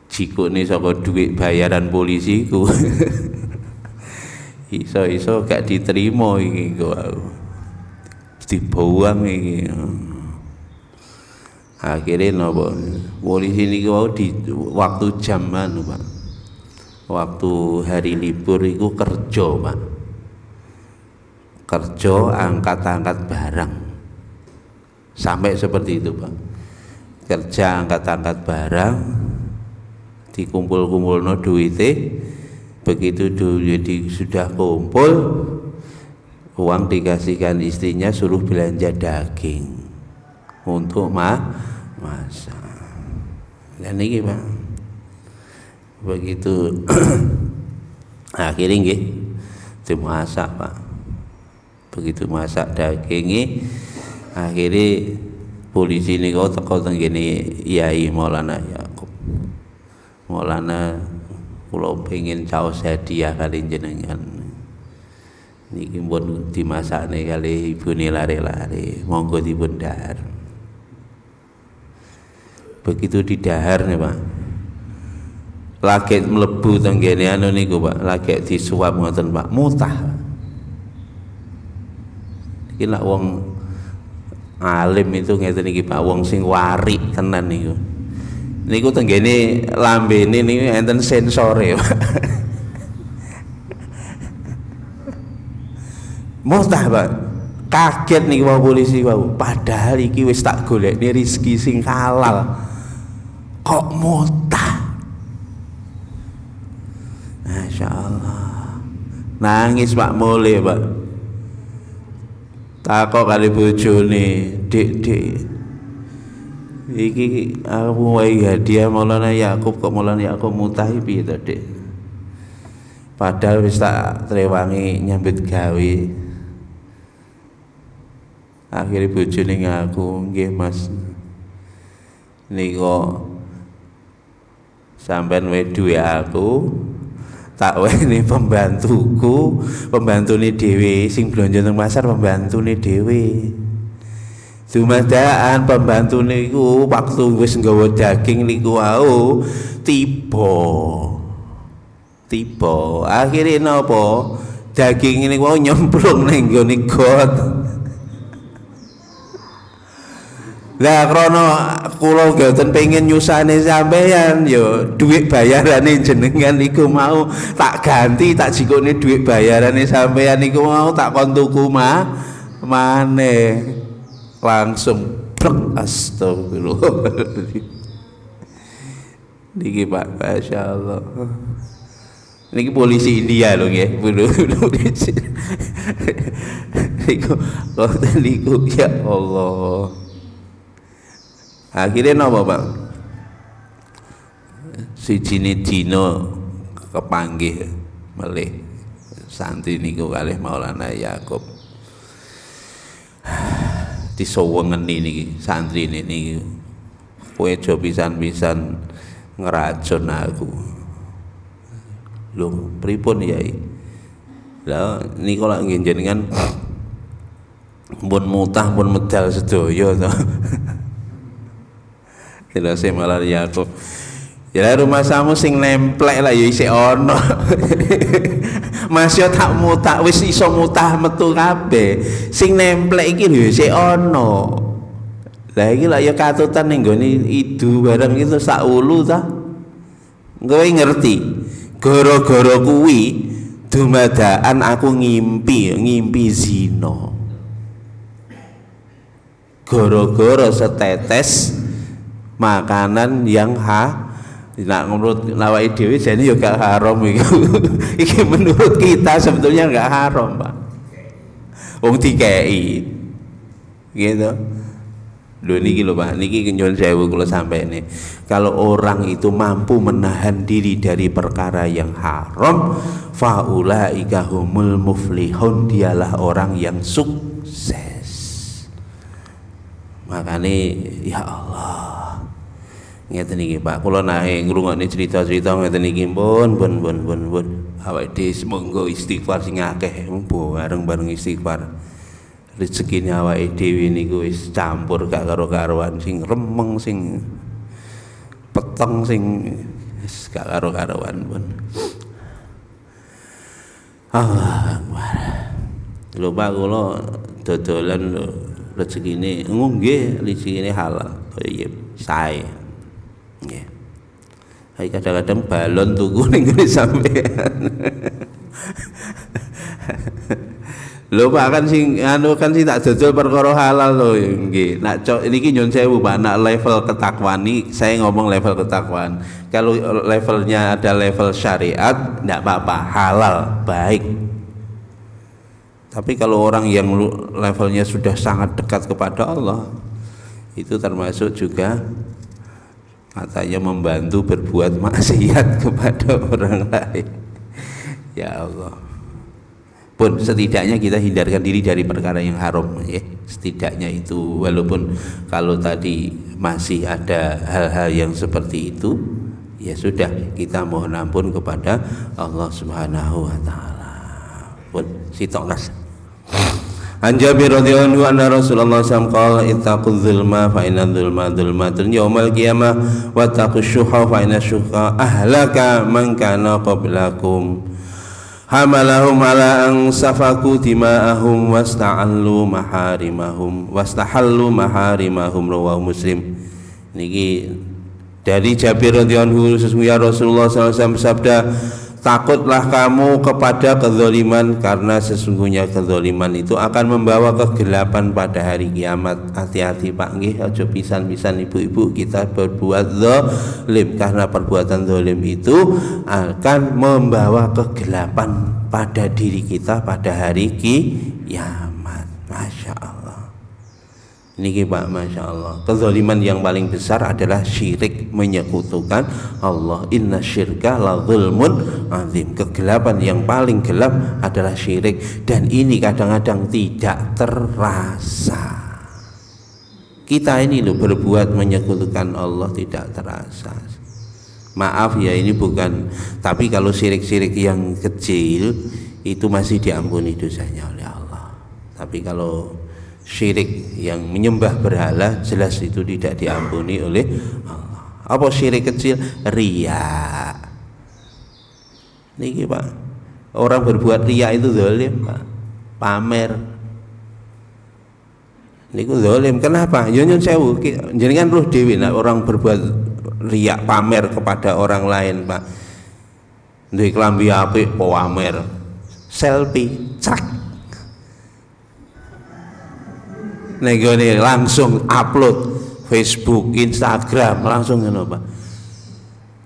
jikuk nih saka duit bayaran polisiku. Iso gak diterima iki wau, dibuang iki. Akhirnya nopo polisi ini wau di waktu jam anu Pak, waktu hari libur itu kerja Pak, kerja angkat-angkat barang, sampai seperti itu Pak, kerja angkat-angkat barang, dikumpul-kumpul no duitnya, begitu duit sudah kumpul, uang dikasihkan istrinya suruh belanja daging untuk masak. Dan ini Pak, begitu akhirnya nggih dimasak Pak, begitu masak dagingnya akhirnya polisi ini kau teko teng kene Yai Maulana Yakub. Maulana kula pengen caos hadiah kali jenengan niki pun dimasakne kali ibune lare-lare, monggo dipun dahar. Begitu didahar nih Pak, lagi melebu tenggene anu niku Pak, lagi disuap ngoten Pak, mutah. Iki lak wong alim itu ngeten iki Pak, wong sing warik tenan niku. Niku tenggene lambene niku enten sensore Pak. Mutah Pak. Kaget nih wau polisi wau, padahal iki wis tak golekne rezeki sing halal. Kok mutah? Masya Allah, nangis Pak Mole Pak, takok kali bojone, Dik Iki aku wae hadiah Maulana Yakub kok Maulana Yakub mutahi piye to, Dik? Padahal wis tak trewangi nyambut gawe. Akhire bojone ngaku, "Nggih, Mas. Nika sampean wae duwe aku, tak weni pembantuku, pembantune dhewe sing blonjo nang pasar pembantune dhewe." Dumadaan pembantune iku waktu wis nggawa daging niku wau tiba akhire napa daging niku wau nyemplung ning nggone got. Lah krana kula mboten pengin nyusahne sampean ya dhuwit bayarane jenengan niku mau tak ganti, tak jikone dhuwit bayarane sampean niku mau tak kon tuku maneh. Langsung brek, astagfirullah. Niki Pak, Masya Allah. Niki polisi India lho nggih, polisi. Niku ya Allah. Akhirnya napa Pak? Sijine dina kepanggih melih santri niku kalih Maulana Yakub. Disowengeni niki santri niki kowe aja pisan-pisan ngeracun aku. Lho, pripun Yai? Lah niku lak nggih jenengan pun mutah pun medal sedaya to. Terus Maulana Yakub, ya rumah samu sing nemplek lah ya isih ono. Mas yo tak mutah wis iso mutah metu kabeh. Sing nemplek iki lho isih ono. Lah iki lak ya katutan ning nggone idu bareng itu sak ulu ta. Kowe ngerti? Gara-gara kuwi dumadaan aku ngimpi zina. Gara-gara setetes makanan yang nak menurut awake dhewe jane ya gak haram iki. Iki menurut kita sebetulnya gak haram, Pak. Wong dikei. Gitu. Lho niki lho Pak, niki nyuwun sewu kula sampene. Kalau orang itu mampu menahan diri dari perkara yang haram, faulaika humul muflihun, dialah orang yang sukses. Makane ya Allah. Ngeten iki Pak, kula nae ngrungokne cerita-cerita ngeten iki pun awake dhewe monggo istighfar sing akeh, bareng-bareng istighfar. Rezekine awake dhewe niku wis campur gak karo-karoan, sing remeng sing peteng sing wis gak karo-karoan pun. Allah Akbar. Lho Pak kula dodolan lho rezekine nggih rezekine halal. Thayyib, sae. Nggih. Hai kadang-kadang balon tuku ning ngene sampean. Lho Pak kan sing kan sing tak dodol perkara halal lho nggih. Nak niki nyun sewu Pak, nak level ketakwaan ini saya ngomong level ketakwaan. Kalau levelnya ada level syariat enggak apa-apa, halal, baik. Tapi kalau orang yang levelnya sudah sangat dekat kepada Allah, itu termasuk juga katanya membantu berbuat maksiat kepada orang lain. Ya Allah. Pun setidaknya kita hindarkan diri dari perkara yang haram ya. Setidaknya itu, walaupun kalau tadi masih ada hal-hal yang seperti itu, ya sudah kita mohon ampun kepada Allah Subhanahu wa taala. Pun sitoknas. An Jabir radhiyallahu anhu anna Rasulullah sallallahu alaihi wasallam qala ittaqul dzulma fa inna dzulma dzulmatun yaumal qiyamah wa taqush syuha fa inna syuha ahlaka man kana qablakum hamalahum ala an safaku dima'ahum wasta'allu maharimahum rawahu Muslim. Niki dari Jabir radhiyallahu anhu, sesungguhnya Rasulullah sallallahu alaihi wasallam bersabda, takutlah kamu kepada kezaliman, karena sesungguhnya kezaliman itu akan membawa kegelapan pada hari kiamat. Hati-hati Pak nggih, aja pisan-pisan ibu-ibu kita berbuat zalim, karena perbuatan zalim itu akan membawa kegelapan pada diri kita pada hari kiamat. Masya Allah. Niki Pak, Masya Allah. Kezaliman yang paling besar adalah syirik, menyekutukan Allah. Inna syirka la zulmun azim. Kegelapan yang paling gelap adalah syirik, dan ini kadang-kadang tidak terasa. Kita ini loh berbuat menyekutukan Allah tidak terasa. Maaf ya, ini bukan, tapi kalau syirik-syirik yang kecil itu masih diampuni dosanya oleh Allah. Tapi kalau syirik yang menyembah berhala jelas itu tidak diampuni oleh Allah. Apa syirik kecil? Riya. Niki Pak, orang berbuat riya itu zalim Pak, pamer. Niku zalim. Kenapa? Ya nyun sewu, jenengan roh dhewe nek orang berbuat riya pamer kepada orang lain Pak. Duwe klambi apik pamer. Selfie, cak. Negone langsung upload Facebook, Instagram, langsung ngono Pak.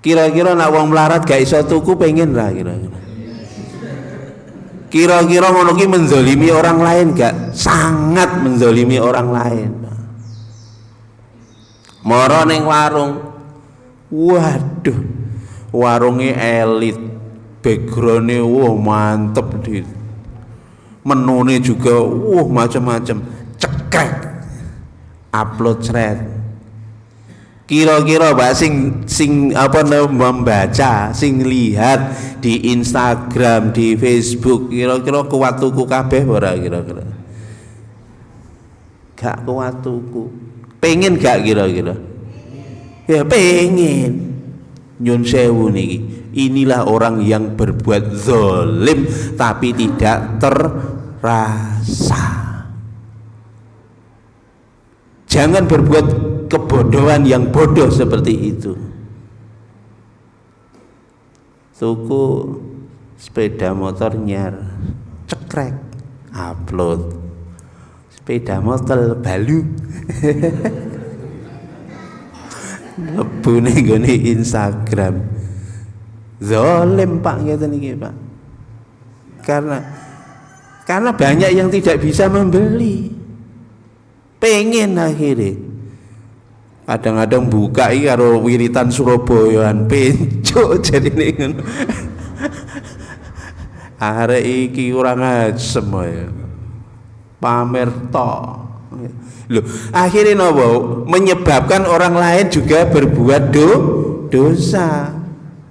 Kira-kira nak wong melarat gak iso tuku pengen lah kira-kira. Kira-kira ngono ki menzalimi orang lain gak? Sangat menzalimi orang lain. Moro ning warung. Waduh. Warungnya elit. Backgroundnya wah mantep di. Menune juga wah macam-macam. Cekrek upload thread. Kira-kira Pak sing apa membaca, sing lihat di Instagram, di Facebook, kira-kira kuat tuku kabeh ora kira-kira? Gak kuat tuku. Pengen gak kira-kira? Ya pengen. Nyun sewu niki. Inilah orang yang berbuat zalim tapi tidak terasa. Jangan berbuat kebodohan yang bodoh seperti itu. Tuku sepeda motor nyar, cekrek, upload. Sepeda motor balu. Lebu ning gone Instagram. Zalim Pak ngeten iki Pak. Karena banyak yang tidak bisa membeli. Pengen akhirnya kadang-kadang buka iki karo wiritan Surabayaan pencuk jadi ngono. Arek iki kurang asem ya. Pamer tok. Loh, akhirnya nopo menyebabkan orang lain juga berbuat dosa.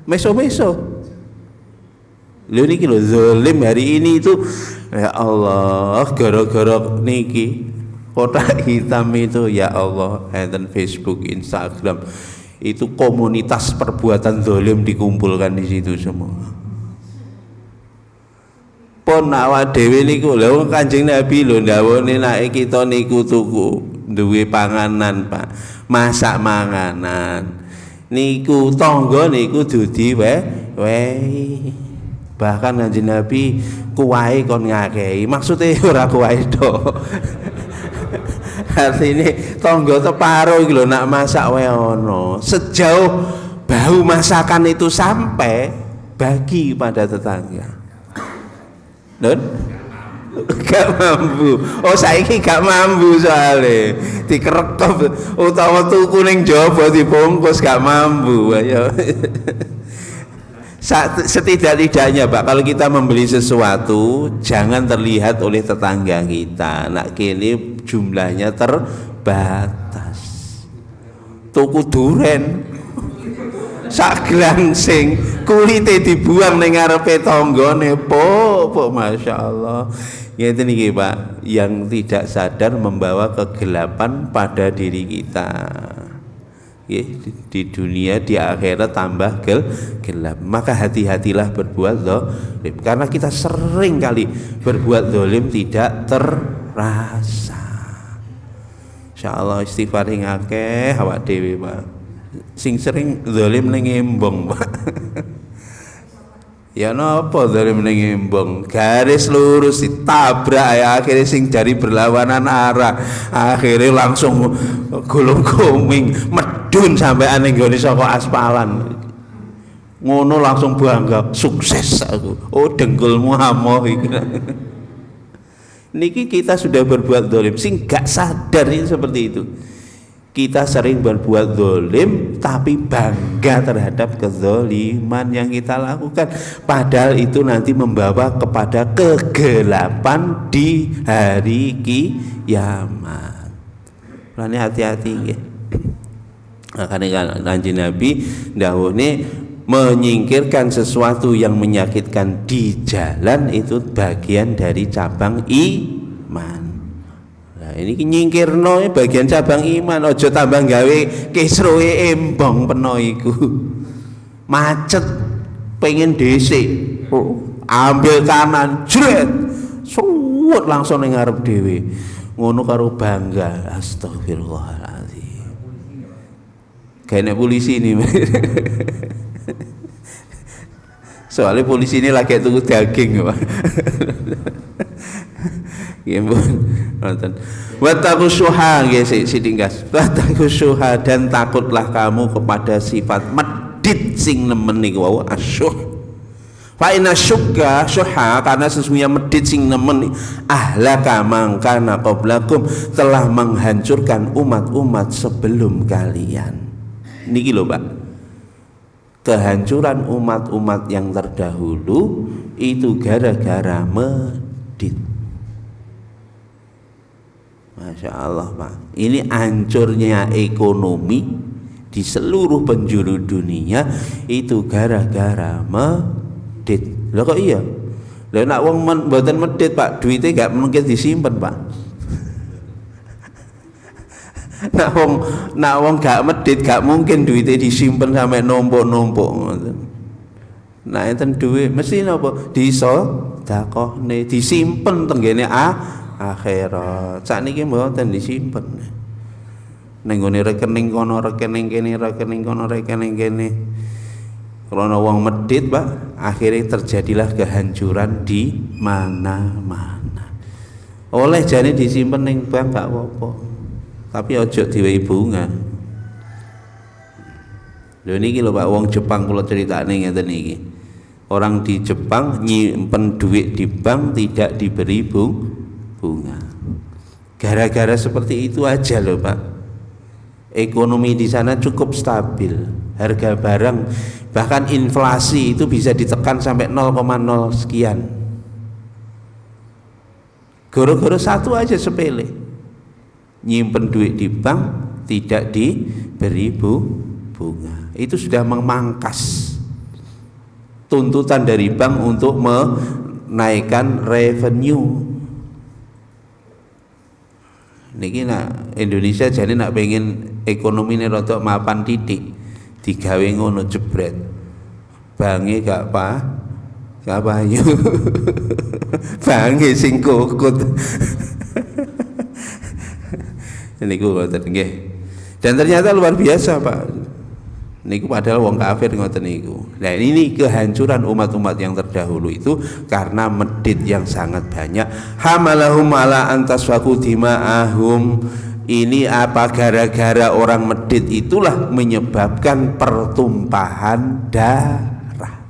Meso-meso. Lho niki lho zalim hari ini itu ya Allah, gara-gara niki kotak hitam itu ya Allah, enten Facebook, Instagram itu komunitas perbuatan zalim dikumpulkan di situ semua. Pon awak dhewe niku lho Kanjeng Nabi lho ndawuhne nek kita niku tuku duwe panganan Pak, masak manganan niku tangga niku dudi wehi. Bahkan Kanjeng Nabi kuwahe kon ngakehi, maksude ora kuwahe tok. Artinya tonggo teparo iki lho nak masak wae ono. Sejauh bau masakan itu sampai bagi pada tetangga. Lho? Gak mampu. Oh saiki gak mampu soalnya dikerekop utawa tuku ning jaba dibungkus gak mampu. Ayo. Setidak-tidaknya Pak, kalau kita membeli sesuatu jangan terlihat oleh tetangga kita. Nak kene jumlahnya terbatas. Tuku duren sak glangsing kulite dibuang ning ngarepe tanggane po Masya Allah. Ngeten iki Pak, yang tidak sadar membawa kegelapan pada diri kita. Di dunia, di akhirat tambah gelap. Maka hati-hatilah berbuat zalim, karena kita sering kali berbuat zalim tidak terasa. Insyaallah istighfar ing akeh awak dhewe Pak. Sing sering zalim ning embong Pak. Ya napa zalim ning embong, garis lurus ditabrak ya, akhirnya sing dari berlawanan arah akhirnya langsung gulung-gulung medun sampai aneh goni saka aspalan ngono langsung bangga sukses aku. Oh dengkulmu hamoh iki. Niki kita sudah berbuat dolim, sing gak sadar ini seperti itu. Kita sering berbuat dolim tapi bangga terhadap kezoliman yang kita lakukan, padahal itu nanti membawa kepada kegelapan di hari kiamat. Mulane hati-hati nggih. Makanya Kanjeng Nabi dawuhne menyingkirkan sesuatu yang menyakitkan di jalan itu bagian dari cabang iman. Nah, ini nyingkirno bagian cabang iman, ojo tambah gawe kisroe embong peno iku. Macet pengen DC, ambil kanan, jret, suwut langsung ning ngarep dhewe. Ngono karo bangga, astagfirullahaladzim. Kayak polisi ini. Soalnya polisi ini lagi tunggu daging, Pak. Nonton. Wattaqushuha nggih sidinggas. Wattaqushuha dan takutlah kamu kepada sifat medit sing nemen niku wau asyuh. Fa inna syukka syuha, karena sesungguhnya medit sing nemen ahlaka mangkana qablakum, telah menghancurkan umat-umat sebelum kalian. Niki lho, Pak. Kehancuran umat-umat yang terdahulu itu gara-gara medit. Masya Allah, Pak. Ini hancurnya ekonomi di seluruh penjuru dunia itu gara-gara medit. Lah kok iya? Lah nek wong mboten medit, Pak, duitnya gak mungkin disimpen, Pak. Nak wong gak medit gak mungkin duitnya disimpen sampai numpuk-numpuk. Nah enten duit mesti napa disedekahne, disimpen tenggene akhirat. Sakniki mboten disimpen. Ning gone rekening kono, rekening kene, rekening kono, rekening kene. Karena wong medit, Pak, akhirnya terjadilah kehancuran di mana-mana. Oleh jane disimpen ning bank gak apa-apa. Tapi ojo diwehi bunga. Lho niki lho Pak, wong Jepang kula critakne ngeten iki. Orang di Jepang nyimpen duit di bank tidak diberi bunga. Gara-gara seperti itu aja loh, Pak. Ekonomi di sana cukup stabil. Harga barang bahkan inflasi itu bisa ditekan sampai 0,0 sekian. Gara-gara satu aja sepele. Nyimpen duit di bank tidak diberi bunga, itu sudah memangkas tuntutan dari bank untuk menaikkan revenue. Niki nak Indonesia jadi nak pengen ekonomi ini rotok mapan titik digawe ngono jebret bange gak payu bange sing kokut. Niku ngoten nggih. Dan ternyata luar biasa, Pak. Niku padahal wong kafir ngoten niku. Nah, ini kehancuran umat-umat yang terdahulu itu karena medit yang sangat banyak. Hamalahum ala antasfaku dima'ahum. Ini apa gara-gara orang medit itulah menyebabkan pertumpahan darah.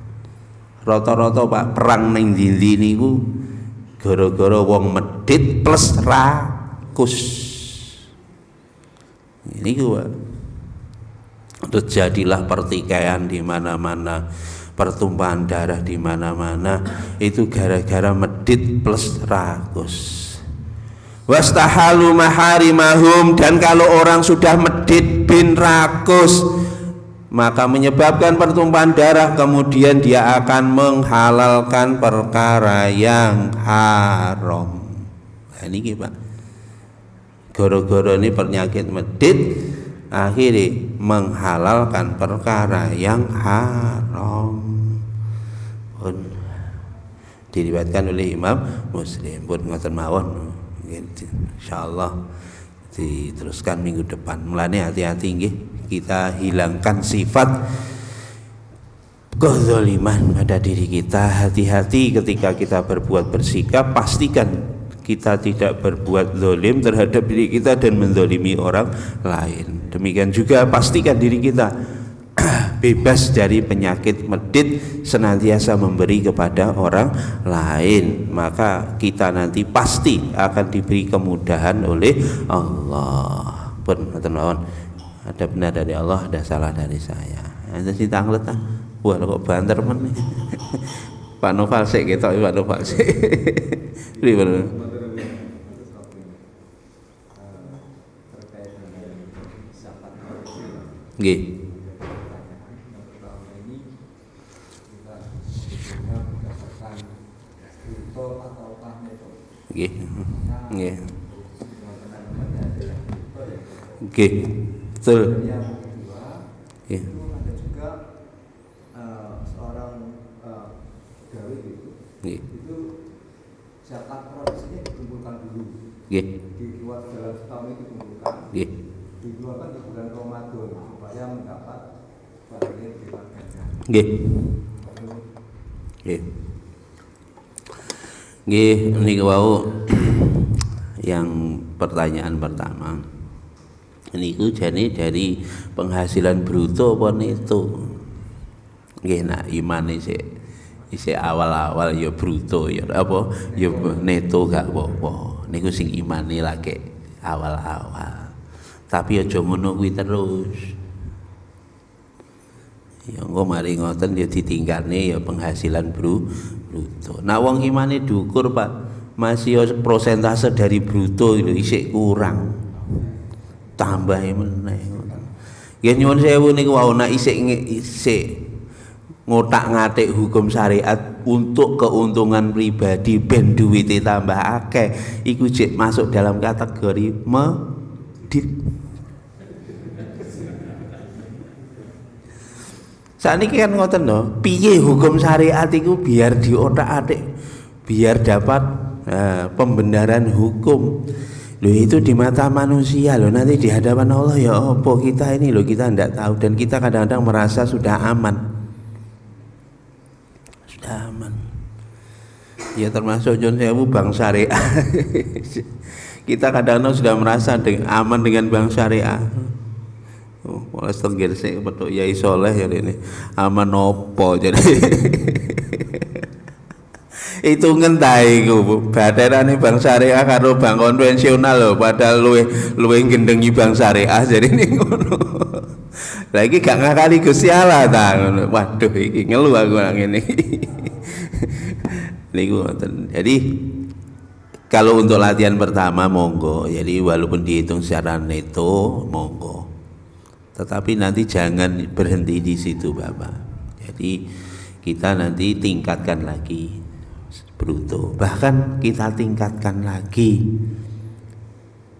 Rata-rata Pak perang ning ndi niku gara-gara wong medit plus rakus. Ini gua terjadilah pertikaian di mana-mana, pertumpahan darah di mana-mana, itu gara-gara medit plus rakus. Wastahalu maharimahum, dan kalau orang sudah medit bin rakus maka menyebabkan pertumpahan darah, kemudian dia akan menghalalkan perkara yang haram. Nah, ini Pak. Gara-gara ini penyakit medit akhirnya menghalalkan perkara yang haram. Pun diriwayatkan oleh Imam Muslim. Pun ngoten mawon. Insyaallah diteruskan minggu depan. Mulane hati-hati nggih, kita hilangkan sifat kezaliman pada diri kita. Hati-hati ketika kita berbuat bersikap, pastikan kita tidak berbuat zalim terhadap diri kita dan menzalimi orang lain. Demikian juga pastikan diri kita bebas dari penyakit medit, senantiasa memberi kepada orang lain, maka kita nanti pasti akan diberi kemudahan oleh Allah. Pun ada benar dari Allah, ada salah dari saya. Ada si tanglet ah. Wah kok banter men. Pak Noval sik ketok Pak Noval sik. Pripun? Nggih. Nggih. Nggih. Nggih. Betul. Nggih. Ada juga seorang pegawai gitu. Nggih. Itu zakat produksinya dikumpulkan dulu. Nggih. Dibuat dalam setahun itu dikumpulkan. Nggih. Dikeluarkan di bulan Ramadan supaya mendapat bagian dipakaikan. Nggih. Nggih. Nggih, niku wau yang pertanyaan pertama. Niku jane dari penghasilan bruto apa neto? Nggih, nak imane isih awal-awal ya bruto ya apa ya neto gak apa-apa. Niku sing imane lagi awal-awal. Tapi aja ngono kuwi terus. Ya engko mari ngoten ya ditinggalne ya penghasilan bruto. Nah wong imane diukur Pak, masih prosentase dari bruto itu isih kurang. Tambah meneh ngoten. Nggih nyuwun sewu niku wau nek isih ngotak-ngatik hukum syariat untuk keuntungan pribadi ben duwite tambah akeh, iku jek masuk dalam kategori medit. Saniki kan ngoten lho, piye hukum syariat iku biar diotak-atik, biar dapat pembenaran hukum. Loh itu di mata manusia loh, nanti di hadapan Allah ya apa kita ini loh, kita tidak tahu dan kita kadang-kadang merasa sudah aman. Sudah aman. Ya termasuk John Sewu bank syariah. Kita kadang-kadang sudah merasa aman dengan bank syariah. Oh, mulai setengger sih betul Yai Soleh ya ini aman opo jadi itu ngentai ku badarane bank syariah karo bank konvensional loh, padahal luwe gendengi bank syariah jadi ini ngono. Lagi gak ngakali Gusti Allah ta ngono. Waduh iki ngeluh aku nang ngene. Niku ngoten. Jadi kalau untuk latihan pertama monggo, jadi walaupun dihitung secara neto monggo. Tetapi nanti jangan berhenti di situ Bapak. Jadi kita nanti tingkatkan lagi bruto. Bahkan kita tingkatkan lagi,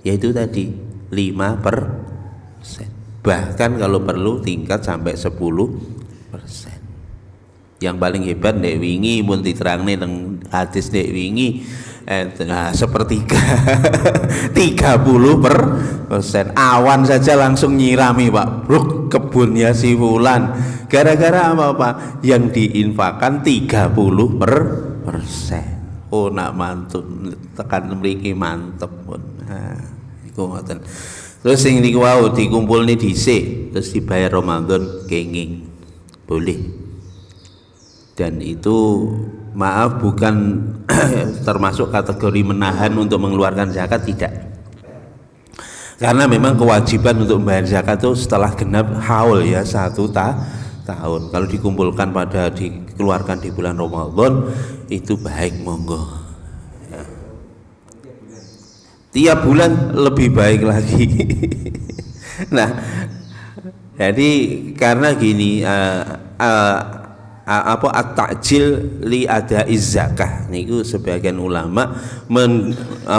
yaitu tadi 5%. Bahkan kalau perlu tingkat sampai 10%. Yang paling hebat nek wingi pun diterangne nang hadis nek wingi sepertiga 30%. Awan saja langsung nyirami Pak Bruk kebunnya si Fulan. Gara-gara apa? Yang diinfakkan 30%. Oh nak mantap tekan mriki mantep pun. Nah, iku ngoten. Terus sing niku wau dikumpulne dhisik terus dibayar Ramadan kenging. Boleh. Dan itu maaf bukan termasuk kategori menahan untuk mengeluarkan zakat, tidak. Karena memang kewajiban untuk membayar zakat itu setelah genap haul ya 1 tahun. Kalau dikumpulkan pada dikeluarkan di bulan Ramadan itu baik monggo. Ya. Tiap bulan lebih baik lagi. Nah, jadi karena gini at-ta'jil li adaiz zakah niku sebagian ulama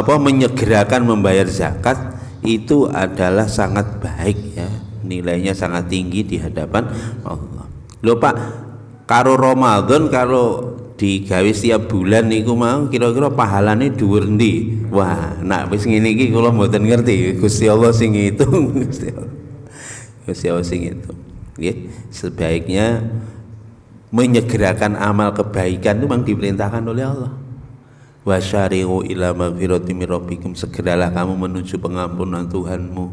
menyegerakan membayar zakat itu adalah sangat baik ya, nilainya sangat tinggi di hadapan Allah. Lho Pak, karo Ramadan kalau digawe setiap bulan niku mau kira-kira pahalane dhuwur ndi? Wah, nak wis ngene iki kula mboten ngerti. Gusti Allah sing ngitung, Gusti Allah sing ngitung. Nggih, sebaiknya menyegerakan amal kebaikan itu memang diperintahkan oleh Allah. Wasyari'u ila magfirati min rabbikum, segeralah kamu menuju pengampunan Tuhanmu.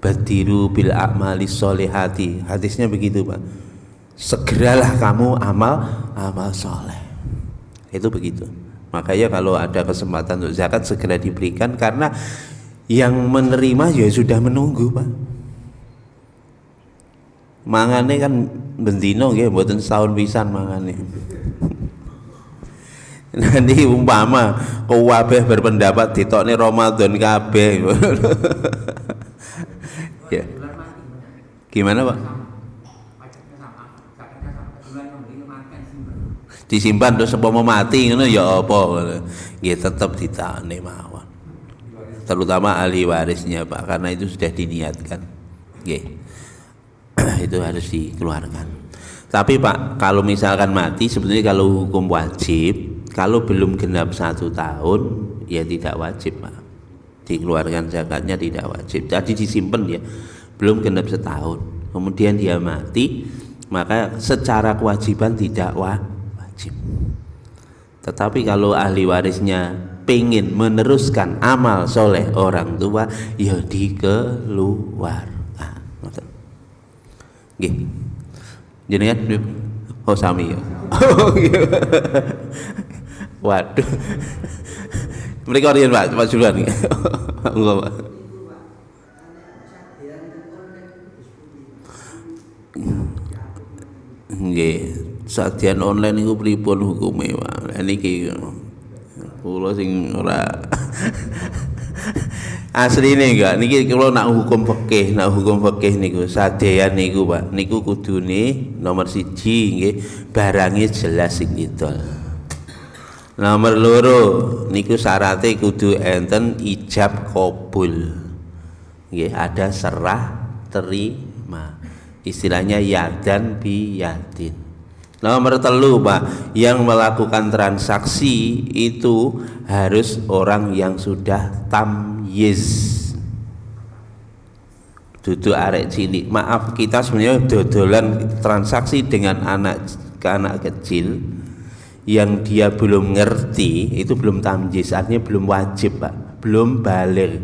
Badiru bil a'mali sholihati. Hadisnya begitu, Pak. Segeralah kamu amal soleh. Itu begitu. Makanya kalau ada kesempatan untuk zakat segera diberikan, karena yang menerima ya sudah menunggu, Pak. Mangane kan bendino nggih, mboten setahun pisan mangane. Nanti umpama kabeh berpendapat ditokne Ramadan kabeh. Ya. Gimana, Pak? Disimpan terus apa mau mati ngono ya apa ngono. Nggih tetep ditakne mawon. Terutama ahli warisnya, Pak, karena itu sudah diniatkan. Nggih. Itu harus dikeluarkan. Tapi Pak, kalau misalkan mati, sebetulnya kalau hukum wajib, kalau belum genap 1 tahun ya tidak wajib, Pak. Dikeluarkan zakatnya tidak wajib. Jadi disimpan dia belum genap 1 tahun, kemudian dia mati, maka secara kewajiban tidak wajib. Tetapi kalau ahli warisnya pengen meneruskan amal soleh orang tua, ya dikeluarkan. Nggih. Jenengan oh sami ya. Waduh. Mereka riyen Pak Julan. Enggak, Pak. Nggih, sajian online niku pripun hukume, Pak? Niki kula sing ora asline enggak niki kula nak hukum fikih niku sadean niku, Pak. Niku kudune nomor 1 nggih barange jelas sing idol. Nomor 2 niku syaratnya kudu enten ijab kabul. Nggih, ada serah terima. Istilahnya yadan bi yadin. Nomor 3, Pak, yang melakukan transaksi itu harus orang yang sudah tamyiz. Dudu arek cilik. Maaf, kita sebenarnya dodolan transaksi dengan anak kecil yang dia belum ngerti, itu belum tamyiz, artinya belum wajib, Pak, belum baligh,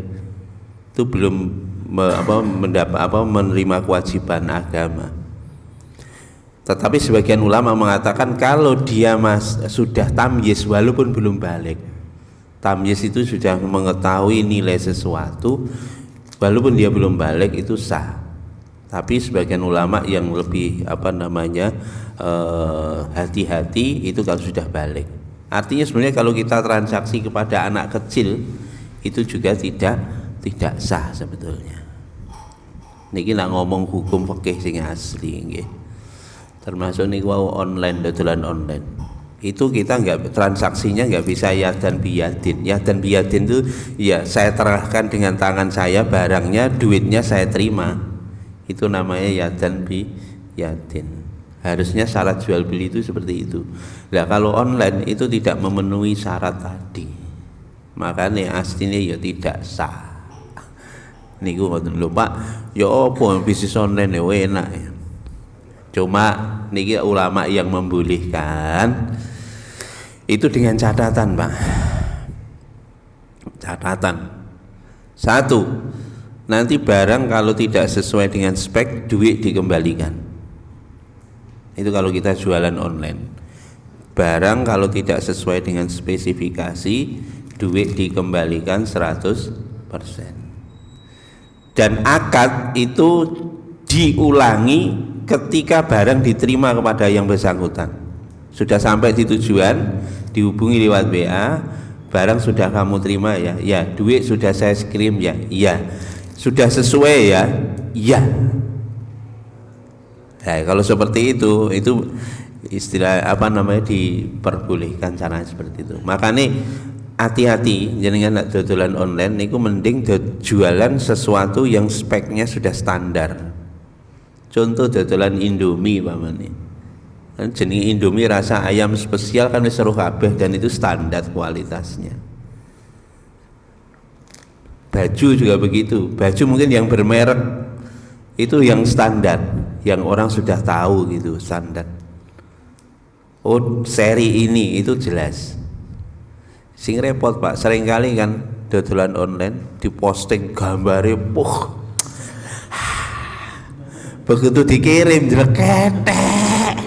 itu belum menerima kewajiban agama. Tetapi sebagian ulama mengatakan kalau dia sudah tamyiz walaupun belum baligh, tamyiz itu sudah mengetahui nilai sesuatu walaupun dia belum baligh, itu sah. Tapi sebagian ulama yang lebih hati-hati itu kalau sudah balik. Artinya sebenarnya kalau kita transaksi kepada anak kecil itu juga tidak sah sebetulnya. Niki nak ngomong hukum fikih sing asli nggih. Termasuk niku online, dodolan online. Itu kita transaksinya nggak bisa yadan biyadin. Yadan biyadin itu ya saya serahkan dengan tangan saya barangnya, duitnya saya terima. Itu namanya yadan biyadin. Harusnya syarat jual beli itu seperti itu. Nah kalau online itu tidak memenuhi syarat tadi, makanya aslinya ya tidak sah. Niku ngoten lho, Pak. Ya apa bisnis online ya enak ya. Cuma niki ulama yang membolehkan itu dengan catatan, Pak. Catatan. 1, nanti barang kalau tidak sesuai dengan spek, duit dikembalikan. Itu kalau kita jualan online. Barang kalau tidak sesuai dengan spesifikasi, duit dikembalikan 100%. Dan akad itu diulangi ketika barang diterima kepada yang bersangkutan. Sudah sampai di tujuan, dihubungi lewat WA, barang sudah kamu terima ya, ya. Duit sudah saya kirim ya, ya. Sudah sesuai ya, ya. Nah, kalau seperti itu istilah diperbolehkan cara seperti itu. Makanya hati-hati jenengan nak dodolan online niku mending jualan sesuatu yang speknya sudah standar. Contoh dodolan Indomie pamane. Kan jenenge Indomie rasa ayam spesial kan wis seru kabeh dan itu standar kualitasnya. Baju juga begitu. Baju mungkin yang bermerek itu yang standar, yang orang sudah tahu gitu, standar. Oh, seri ini itu jelas. Sing repot, Pak, seringkali kan dodolan online diposting gambare Begitu dikirim jleketek.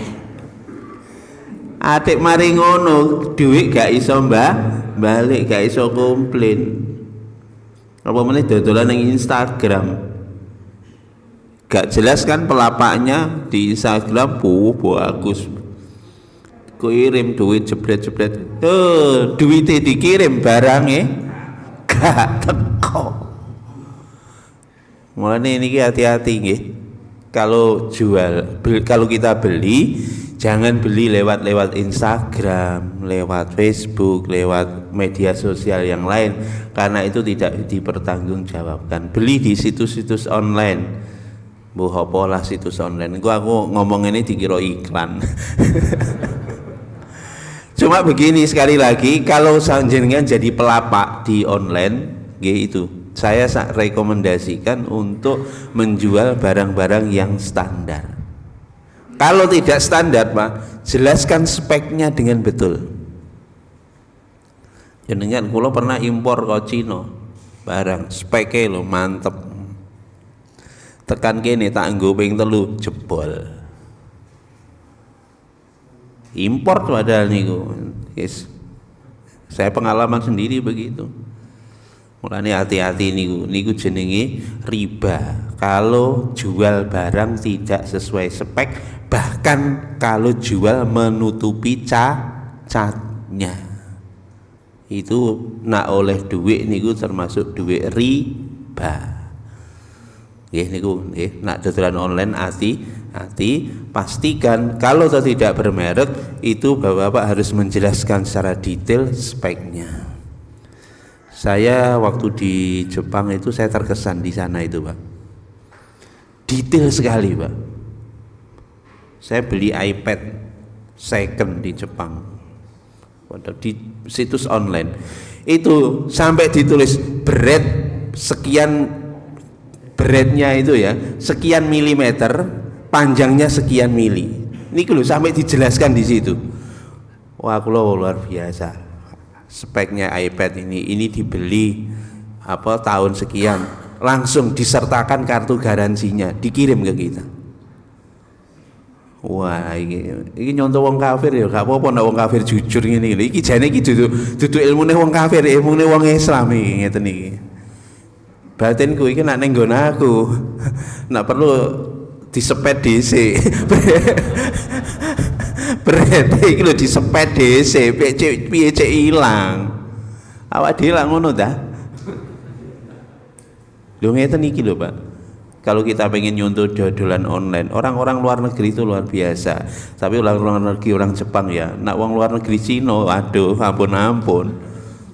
Atik mari ngono, duit gak iso balik, gak iso komplain. Apa meneh dodolan ning Instagram. Gak jelas kan pelapaknya di Instagram, bagus. Kirim duit jebret-jebret. Duitnya dikirim barangnya gak teko. Mulane niki hati-hati nggih. Kalau kita beli, jangan beli lewat Instagram, lewat Facebook, lewat media sosial yang lain, karena itu tidak dipertanggungjawabkan. Beli di situs-situs online. Apalah situs online. Aku ngomong ini dikira iklan. Cuma begini, sekali lagi, kalau jenengan jadi pelapak di online, itu saya rekomendasikan untuk menjual barang-barang yang standar. Kalau tidak standar, Pak, jelaskan speknya dengan betul. Jenengan kula pernah impor ke Cina barang, speknya lo mantep. Tekan kene tak nggo ping 3 jebol. Import padahal niku. Yes. Saya pengalaman sendiri begitu. Mulane hati-hati niku jenenge riba. Kalau jual barang tidak sesuai spek, bahkan kalau jual menutupi catnya, itu nak oleh duit niku termasuk duit riba. Niku nak dodolan online hati-hati, pastikan kalau tidak bermerek itu Bapak harus menjelaskan secara detail speknya. Saya waktu di Jepang itu saya terkesan di sana itu, Pak. Detail sekali, Pak. Saya beli iPad second di Jepang. Di situs online. Itu sampai ditulis berat sekian, beratnya itu ya, sekian milimeter, panjangnya sekian mili. Ini loh sampai dijelaskan di situ. Wah, aku luar biasa. Speknya iPad ini dibeli tahun sekian, langsung disertakan kartu garansinya, dikirim ke kita. Wah, ini nyontoh wong kafir ya, gak apa-apa nek wong kafir jujur ngene iki. Iki jane iki dudu ilmune wong kafir, ilmune wong Islam iki ngeten iki. Batinku iki nak ning nggon aku. Nak perlu disepet dhisik. Berarti iki lho disepet dhisik, piye cek ilang. Awak dhewe lak ngono ta? Lho ngeten iki lho, Pak. Kalau kita pengen nyontoh dodolan online, orang-orang luar negeri itu luar biasa. Tapi orang luar negeri, orang Jepang ya, nak wong luar negeri Cina, aduh ampun.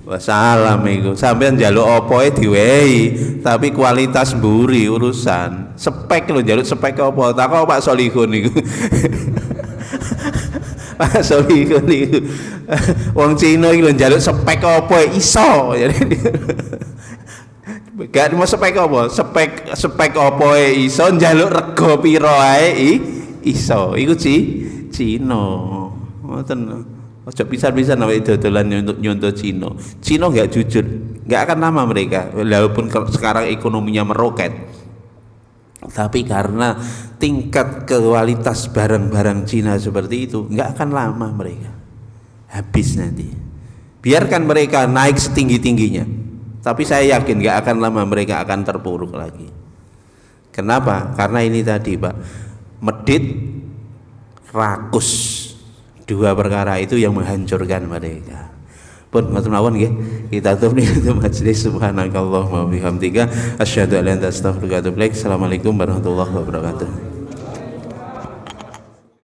Wassalam iku. Sampeyan njaluk apa diwehi, tapi kualitas mburi urusan. Spek lho, njaluk spek apa? Takok Pak Solihun niku. Pak Solihun niku. Wong Cina iki lho njaluk spek apa iso. Gak mau spek apa? Spek apa iso, njaluk rega pira ae iso. Iku Cina. Ngoten. Ojo pisan-pisan awake dodolan nyontoh Cina. Cina enggak jujur, enggak akan lama mereka. Walaupun sekarang ekonominya meroket. Tapi karena tingkat kualitas barang-barang Cina seperti itu, enggak akan lama mereka. Habis nanti. Biarkan mereka naik setinggi-tingginya. Tapi saya yakin enggak akan lama mereka akan terpuruk lagi. Kenapa? Karena ini tadi, Pak. Medit, rakus. Dua perkara itu yang menghancurkan mereka. Pun ngoten mawon nggih, kita tutup niku majelis. Subhanakallahumma wa bihamdika asyhadu an la ilaha illa anta astaghfiruka wa atubu ilaik. Assalamualaikum warahmatullahi wabarakatuh.